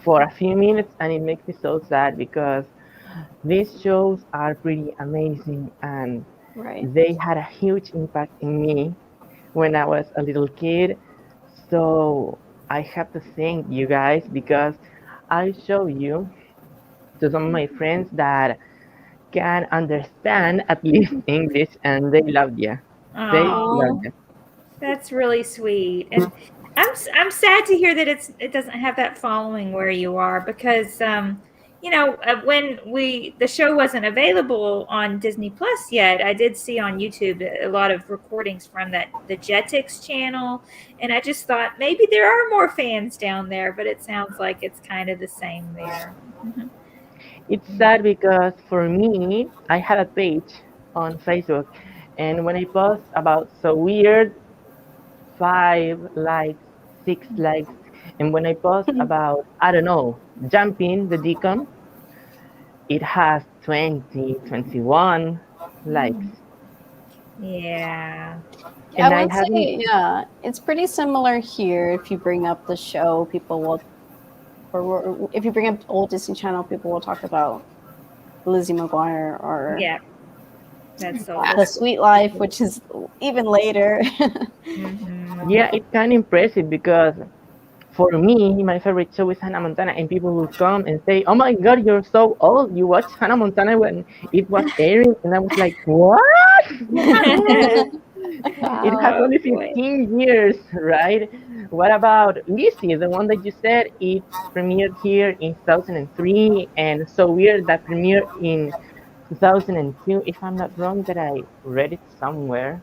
a few minutes, and it makes me so sad because these shows are pretty amazing and Right. they had a huge impact in me when I was a little kid. So I have to thank you guys because I show you to some of my friends that can understand at least English, and they love you. They love Oh, you. that's really sweet. And I'm sad to hear that it doesn't have that following where you are because when the show wasn't available on Disney Plus yet, I did see on YouTube a lot of recordings from the Jetix channel, and I just thought maybe there are more fans down there, but it sounds like it's kind of the same there. It's sad because for me, I had a page on Facebook, and when I post about So Weird, 5 likes, 6 likes, and when I post about, I don't know, Jumping the Deacon, it has 20, 21 likes. Yeah. I And I would haven't. say, yeah, it's pretty similar here. If you bring up the show, people will, or if you bring up old Disney Channel, people will talk about Lizzie McGuire or Yeah. That's so The Sweet Life, which is even later. Yeah, it's kind of impressive because for me, my favorite show is Hannah Montana, and people will come and say, "Oh my God, you're so old! You watched Hannah Montana when it was airing," and I was like, "What? It has Wow. only 15 years, right? What about Lizzie, the one that you said it premiered here in 2003, and So Weird that premiered in 2002, if I'm not wrong, that I read it somewhere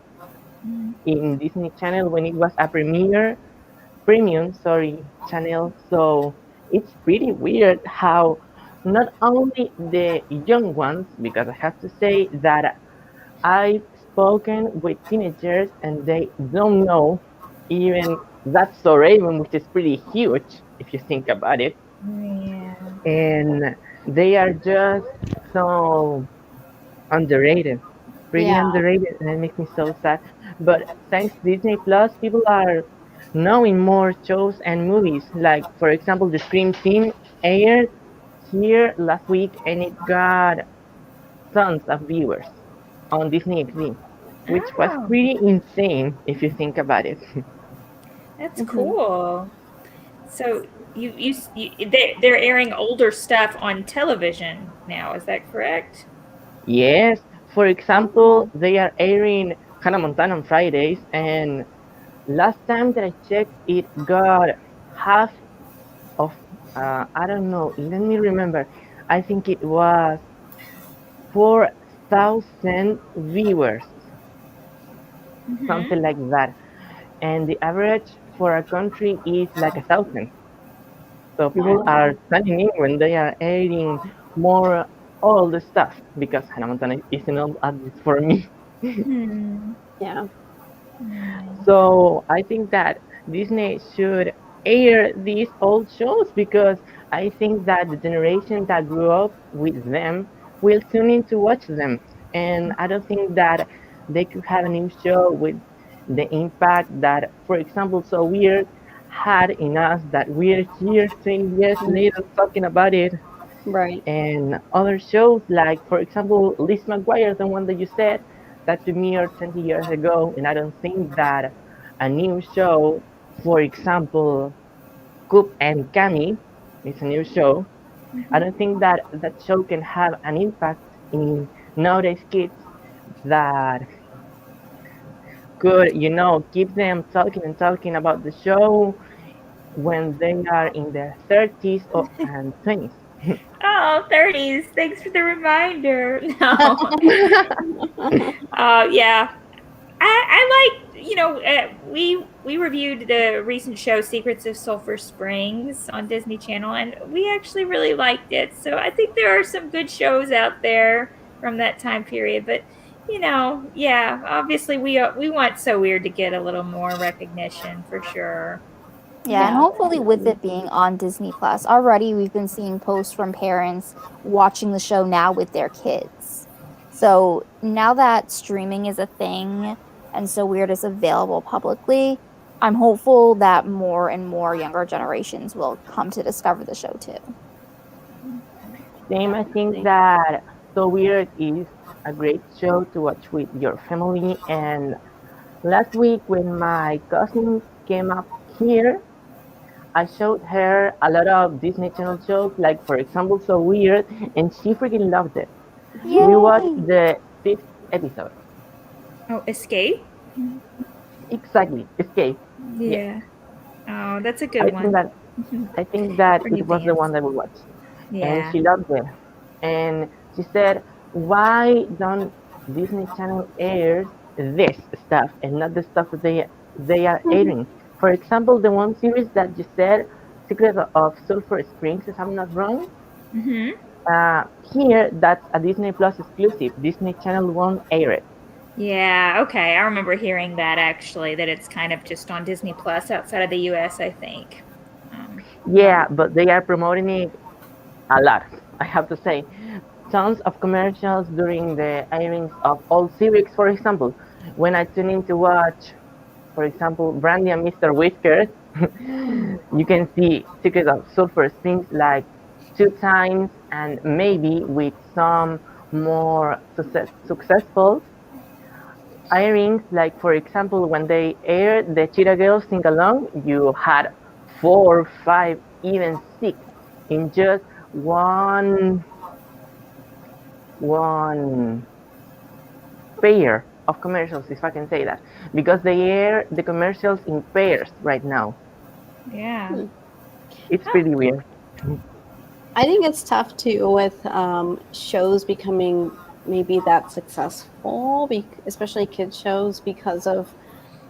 in Disney Channel when it was a premium, sorry, channel. So it's pretty weird how not only the young ones, because I have to say that I've spoken with teenagers and they don't know even That's So Raven, which is pretty huge if you think about it. Yeah. And they are just so underrated, pretty Yeah. underrated, and it makes me so sad. But thanks Disney Plus, people are knowing more shows and movies. Like for example, the Scream Team aired here last week, and it got tons of viewers on Disney XD, which was Oh, pretty insane if you think about it. that's cool. So they're airing older stuff on television now. Is that correct? Yes, for example, they are airing Hannah Montana on Fridays, and last time that I checked, it got half of, I don't know, let me remember. I think it was 4,000 viewers, something like that. And the average for a country is like 1,000. So people are tuning in when they are airing more all the stuff because Hannah Montana isn't all at least for me. Yeah. So I think that Disney should air these old shows because I think that the generation that grew up with them will tune in to watch them. And I don't think that they could have a new show with the impact that, for example, So Weird had in us that we're here 20 years later talking about it. Right. And other shows like, for example, Liz McGuire, the one that you said, that premiered 20 years ago, and I don't think that a new show, for example, Coop and Cami, is a new show. I don't think that that show can have an impact in nowadays kids that could, keep them talking and talking about the show when they are in their 30s and 20s. Oh, 30s. Thanks for the reminder. No. Yeah. I like, we reviewed the recent show Secrets of Sulphur Springs on Disney Channel, and we actually really liked it. So I think there are some good shows out there from that time period. But yeah, obviously we want So Weird to get a little more recognition for sure. Yeah, and hopefully with it being on Disney Plus, already we've been seeing posts from parents watching the show now with their kids. So now that streaming is a thing and So Weird is available publicly, I'm hopeful that more and more younger generations will come to discover the show too. Same, I think that So Weird is a great show to watch with your family. And last week when my cousin came up here, I showed her a lot of Disney Channel shows, like for example So Weird, and she freaking loved it. We watched the 5th episode. Oh, Escape? Exactly, Escape. Yeah. Oh, that's a good one. I think that Pretty it was the advanced. one that we watched. And Yeah. she loved it. And she said, why don't Disney Channel air this stuff and not the stuff that they are airing? For example, the one series that you said, Secret of Sulphur Springs, if I'm not wrong. Mm-hmm. Here, that's a Disney Plus exclusive. Disney Channel won't air it. Yeah, okay. I remember hearing that actually, that it's kind of just on Disney Plus outside of the US, I think. Yeah, but they are promoting it a lot, I have to say. Tons of commercials during the airings of all series. For example, when I tune in to watch, for example, Brandy and Mr. Whiskers, you can see Secret of Sulphur Springs like 2 times, and maybe with some more successful airings, like for example, when they aired the Cheetah Girls Sing Along, you had 4, 5, even 6 in just one pair of commercials, if I can say that, because they air the commercials in pairs right now. Yeah. It's pretty weird. I think it's tough too with shows becoming maybe that successful, especially kids shows, because of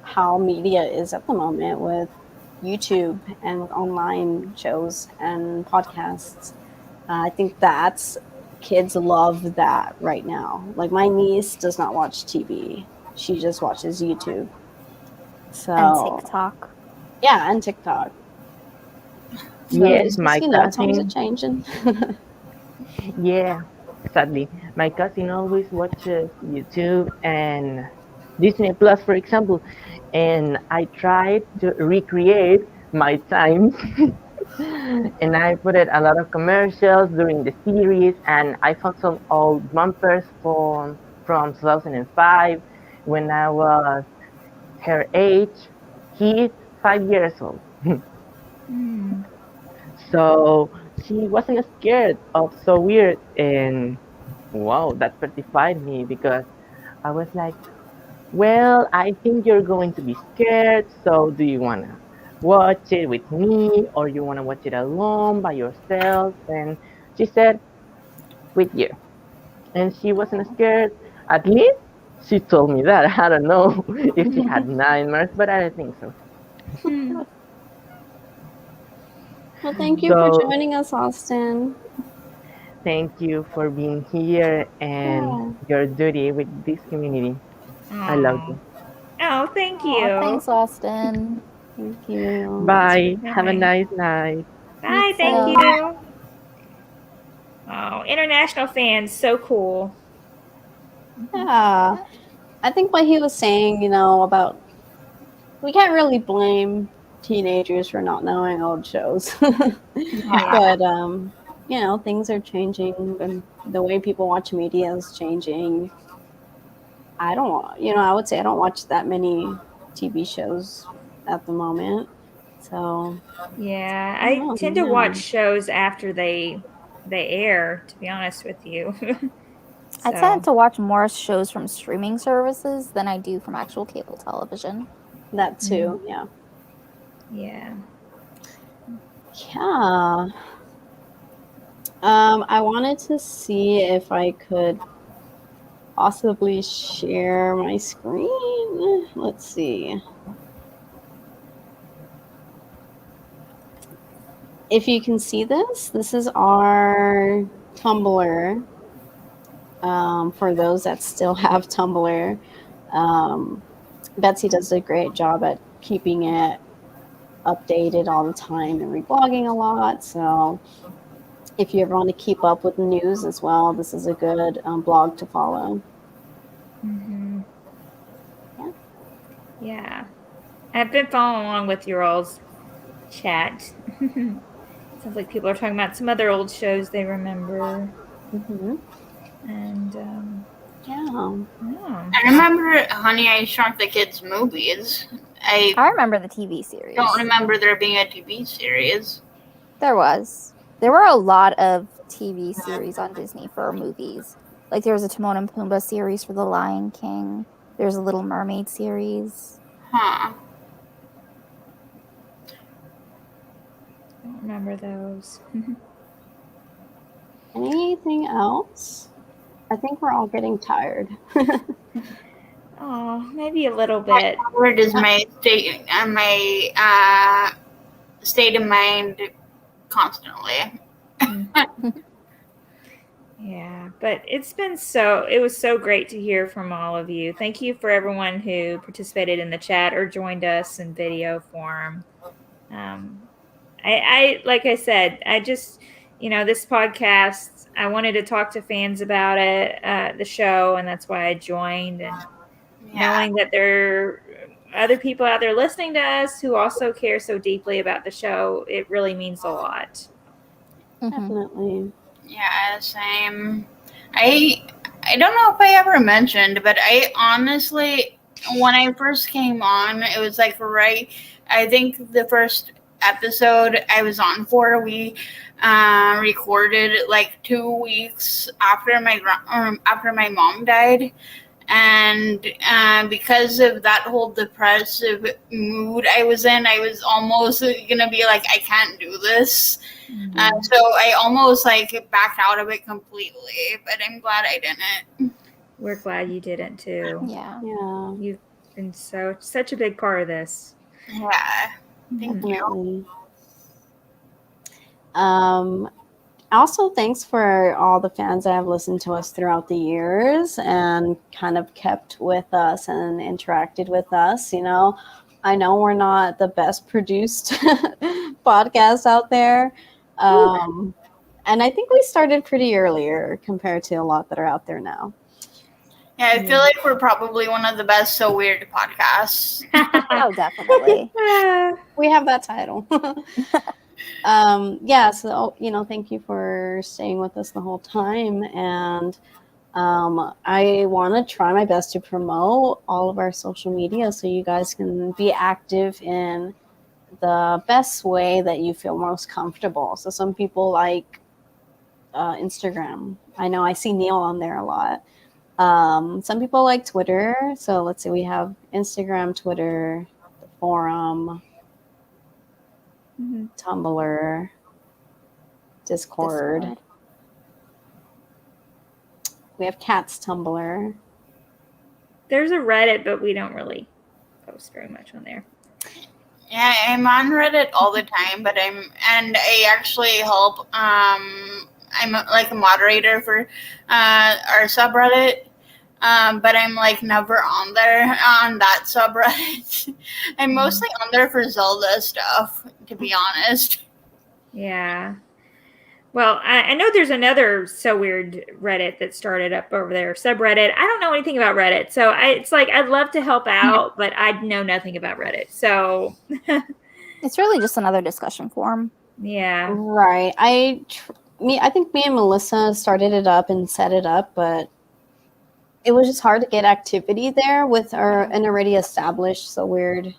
how media is at the moment with YouTube and with online shows and podcasts. I think that's kids love that right now. Like my niece does not watch TV; she just watches YouTube. So And TikTok. Yeah, and TikTok. So Yes, my times are cousin. changing. Yeah, sadly, my cousin always watches YouTube and Disney Plus, for example, and I tried to recreate my times. And I put it a lot of commercials during the series, and I found some old bumpers from 2005 when I was her age. He's 5 years old. So she wasn't scared of So Weird, and wow, that petrified me because I was like, well, I think you're going to be scared, so do you want to watch it with me or you want to watch it alone by yourself? And she said, with you. And she wasn't scared. At least she told me that. I don't know if she had nightmares, but I don't think so. Well, thank you So- for joining us, Austin. Thank you for being here and your duty with this community. I love you. Oh, thank you. Thanks, Austin. Thank you. Bye. Have a Bye. nice night. Bye, thank you. Oh, international fans, so cool. Yeah. I think what he was saying, about we can't really blame teenagers for not knowing old shows. But things are changing and the way people watch media is changing. I would say I don't watch that many TV shows at the moment. So Yeah, I don't I know, tend to yeah. watch shows after they air, to be honest with you. I tend to watch more shows from streaming services than I do from actual cable television. That too, yeah. Yeah. Yeah. I wanted to see if I could possibly share my screen. Let's see. If you can see this is our Tumblr. For those that still have Tumblr, Betsy does a great job at keeping it updated all the time and reblogging a lot. So if you ever want to keep up with the news as well, this is a good blog to follow. Yeah. I've been following along with your all's chat. Sounds like people are talking about some other old shows they remember. And I remember Honey, I Shrunk the Kids movies. I remember the TV series. Don't remember there being a TV series. There was. There were a lot of TV series on Disney for movies. Like there was a Timon and Pumbaa series for The Lion King. There's a Little Mermaid series. Huh. I don't remember those. Anything else? I think we're all getting tired. Oh, maybe a little bit. Where does my state of mind constantly? Yeah, but it was so great to hear from all of you. Thank you for everyone who participated in the chat or joined us in video form. I like I said, I just, this podcast, I wanted to talk to fans about it, the show, and that's why I joined. And knowing that there are other people out there listening to us who also care so deeply about the show, it really means a lot. Definitely. Yeah, same. I don't know if I ever mentioned, but I honestly, when I first came on, it was like I think the first episode I was on for, we recorded like 2 weeks after my mom died. And because of that whole depressive mood I was in, I was almost gonna be like, I can't do this. So I almost backed out of it completely, but I'm glad I didn't. We're glad you didn't too. Yeah. You've been such a big part of this. Yeah. Thank you. Also, thanks for all the fans that have listened to us throughout the years and kind of kept with us and interacted with us. I know we're not the best produced podcast out there. And I think we started pretty earlier compared to a lot that are out there now. Yeah, I feel like we're probably one of the best So Weird podcasts. Oh, definitely. We have that title. So thank you for staying with us the whole time, and I want to try my best to promote all of our social media so you guys can be active in the best way that you feel most comfortable. So some people like Instagram. I know I see Neil on there a lot. Some people like Twitter. So let's see, we have Instagram, Twitter, the forum, Tumblr, Discord. We have Cat's Tumblr. There's a Reddit, but we don't really post very much on there. Yeah, I'm on Reddit all the time, but I actually help. I'm like a moderator for our subreddit. But I'm never on there on that subreddit. I'm mostly on there for Zelda stuff, to be honest. Yeah. Well, I know there's another So Weird Reddit that started up over there, subreddit. I don't know anything about Reddit, so it's I'd love to help out, but I know nothing about Reddit. So it's really just another discussion forum. Yeah. Right. I think me and Melissa started it up and set it up, but it was just hard to get activity there with an already established So Weird.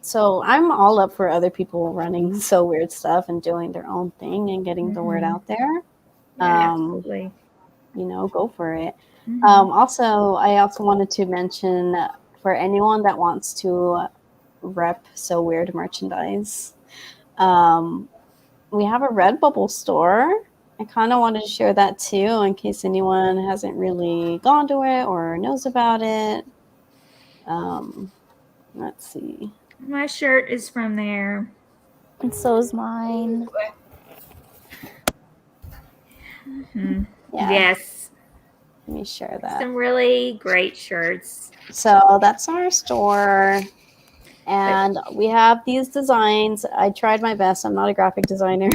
So I'm all up for other people running So Weird stuff and doing their own thing and getting the word out there. Yeah, absolutely. go for it. Mhm. Also, I also wanted to mention for anyone that wants to rep So Weird merchandise, we have a Redbubble store. I kind of wanted to share that too in case anyone hasn't really gone to it or knows about it. Let's see. My shirt is from there. And so is mine. Mhm. Yeah. Yes. Let me share that. Some really great shirts. So that's our store. And we have these designs. I tried my best. I'm not a graphic designer.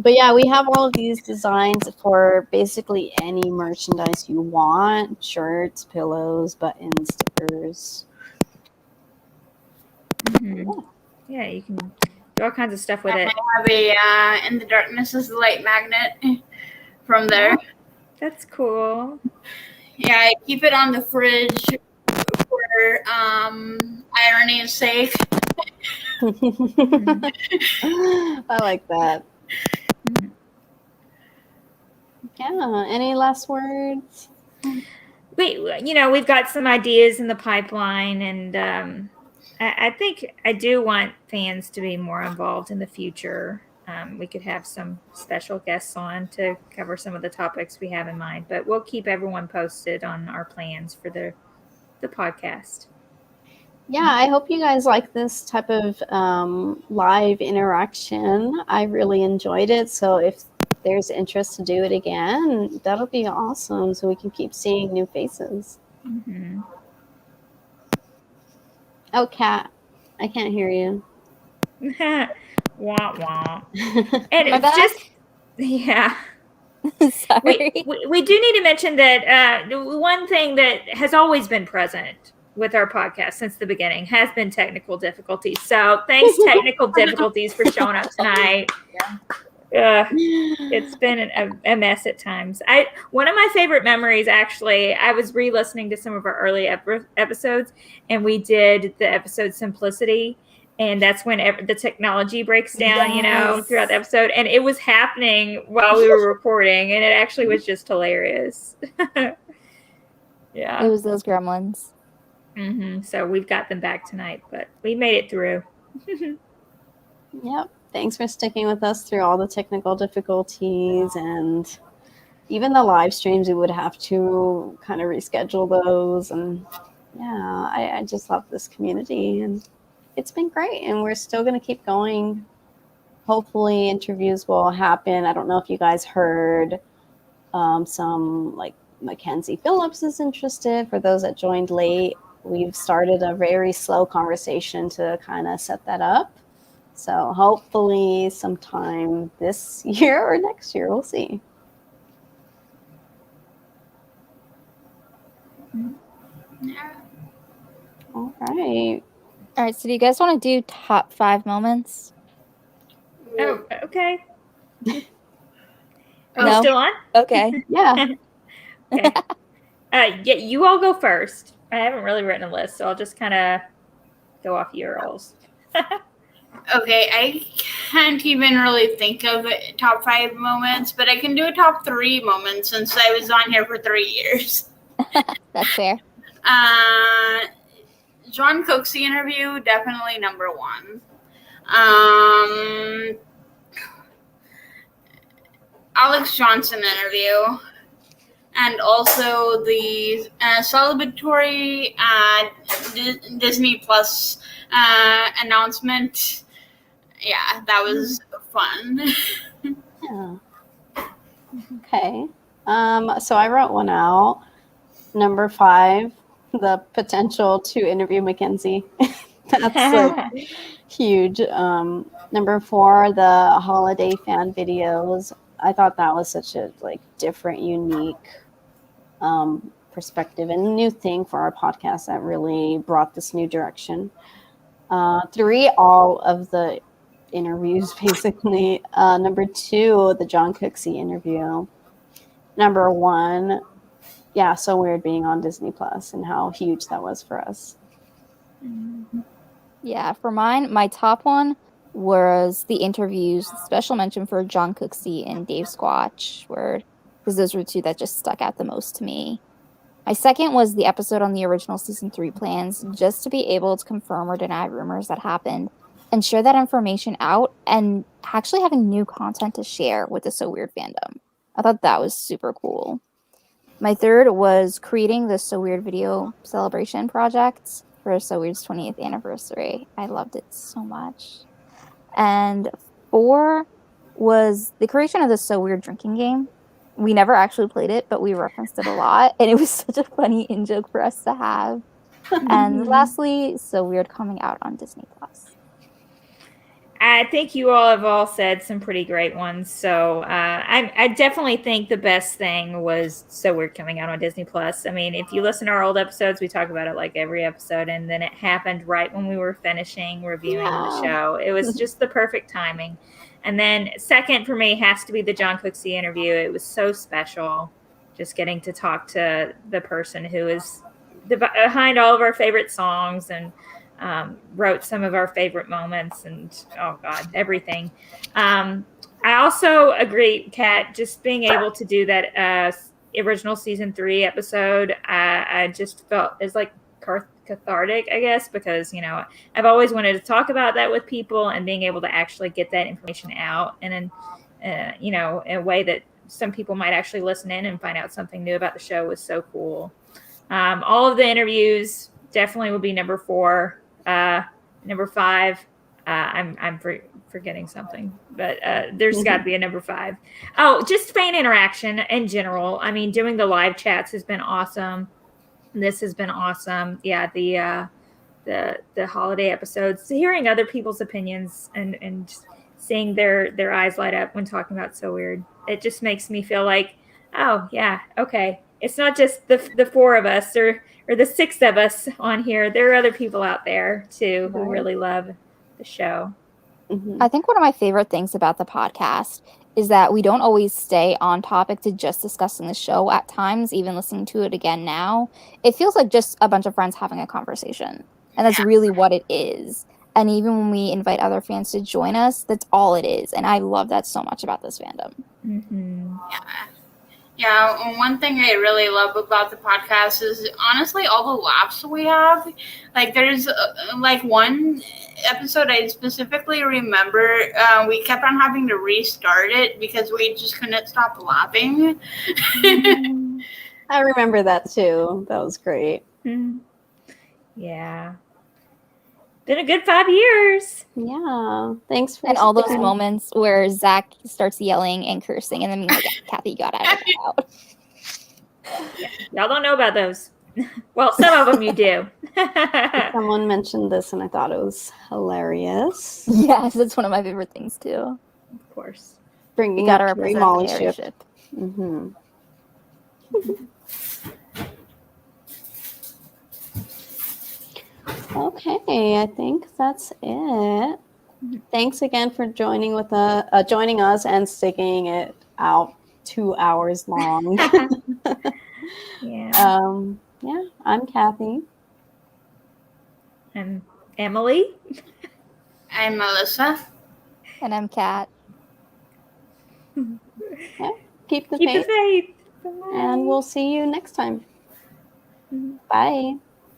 But yeah, we have all of these designs for basically any merchandise you want: shirts, pillows, buttons, stickers. Mhm. Yeah, you can do all kinds of stuff with it. I have a In the Darkness is the Light magnet from there. That's cool. Yeah, I keep it on the fridge for irony's sake. I like that. Yeah. Any last words? We've got some ideas in the pipeline, and I think I do want fans to be more involved in the future. We could have some special guests on to cover some of the topics we have in mind, but we'll keep everyone posted on our plans for the podcast. Yeah, I hope you guys like this type of live interaction. I really enjoyed it. So if there's interest to do it again, that'll be awesome. So we can keep seeing new faces. Mm-hmm. Oh, Kat, I can't hear you. Wah wah. And My it's bad. just, yeah. Sorry. We do need to mention that one thing that has always been present with our podcast since the beginning has been technical difficulties. So thanks, technical difficulties, for showing up tonight. It's been a mess at times. One of my favorite memories, actually, I was re-listening to some of our early episodes, and we did the episode Simplicity. And that's when the technology breaks down, throughout the episode. And it was happening while we were recording, and it actually was just hilarious. Yeah. It was those gremlins. Mm-hmm. So we've got them back tonight, but we made it through. Yep. Thanks for sticking with us through all the technical difficulties, and even the live streams, we would have to kind of reschedule those. And yeah, I just love this community, and it's been great, and we're still going to keep going. Hopefully interviews will happen. I don't know if you guys heard some, like, Mackenzie Phillips is interested. For those that joined late, we've started a very slow conversation to kind of set that up. So hopefully sometime this year or next year, we'll see. Yeah. All right. All right. So do you guys want to do top 5 moments? Oh, okay. Are No? we still on? Okay. Yeah. Okay. Yeah, you all go first. I haven't really written a list, so I'll just kind of go off your rolls. Okay, I can't even really think of top 5 moments, but I can do a top 3 moments since I was on here for 3 years. That's fair. John Cooksey interview, definitely number 1. Alex Johnson interview, and also the celebratory Disney Plus announcement. Yeah, that was fun. Yeah. Okay. So I wrote one out. Number 5, the potential to interview Mackenzie. That's like huge. Number 4, the holiday fan videos. I thought that was such a different, unique perspective and new thing for our podcast that really brought this new direction. 3, all of the interviews, basically. Number 2, the John Cooksey interview. Number 1, yeah, So Weird being on Disney Plus and how huge that was for us. Yeah, for mine, my top one was the interviews, special mention for John Cooksey and Dave Squatch, because those were two that just stuck out the most to me. My second was the episode on the original season 3 plans, just to be able to confirm or deny rumors that happened and share that information out, and actually having new content to share with the So Weird fandom. I thought that was super cool. My third was creating the So Weird video celebration project for So Weird's 20th anniversary. I loved it so much. And 4 was the creation of the So Weird drinking game. We never actually played it, but we referenced it a lot, and it was such a funny in-joke for us to have. And lastly, So Weird coming out on Disney+. I think you all have all said some pretty great ones. So I definitely think the best thing was So Weird coming out on Disney+. I mean, if you listen to our old episodes, we talk about it like every episode, and then it happened right when we were finishing reviewing the show. It was just the perfect timing. And then second for me has to be the John Cooksey interview. It was so special, just getting to talk to the person who is behind all of our favorite songs and wrote some of our favorite moments and oh god, everything. I also agree, Kat, just being able to do that original season 3 episode, I just felt is like cathartic, I guess, because I've always wanted to talk about that with people, and being able to actually get that information out, and then in a way that some people might actually listen in and find out something new about the show was so cool. All of the interviews definitely will be number 4. Number 5, I'm forgetting something, but there's got to be a number 5. Oh, just fan interaction in general. I mean, doing the live chats has been awesome. This has been awesome. Yeah, the holiday episodes, hearing other people's opinions and seeing their eyes light up when talking about So Weird. It just makes me feel like, oh yeah, okay. It's not just the 4 of us or the 6 of us on here. There are other people out there too who really love the show. I think one of my favorite things about the podcast is that we don't always stay on topic to just discussing the show. At times, even listening to it again now, it feels like just a bunch of friends having a conversation. And that's really what it is. And even when we invite other fans to join us, that's all it is. And I love that so much about this fandom. Mm-hmm. Yeah, one thing I really love about the podcast is honestly all the laughs we have. Like there's like one episode I specifically remember, we kept on having to restart it because we just couldn't stop laughing. I remember that too. That was great. Yeah. Been a good 5 years. Yeah. Thanks for all those moments where Zach starts yelling and cursing, and then being like, Kathy, you gotta edit that out. Yeah. Y'all don't know about those. Well, some of them you do. Someone mentioned this, and I thought it was hilarious. Yes, it's one of my favorite things too. Of course. Bringing up Carrie Molly ship. Mm-hmm. Okay, I think that's it. Thanks again for joining us and sticking it out 2 hours long. Yeah. I'm Kathy. I'm Emily. I'm Melissa. And I'm Kat. Yeah, keep the faith. And we'll see you next time. Bye.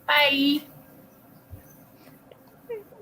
Bye.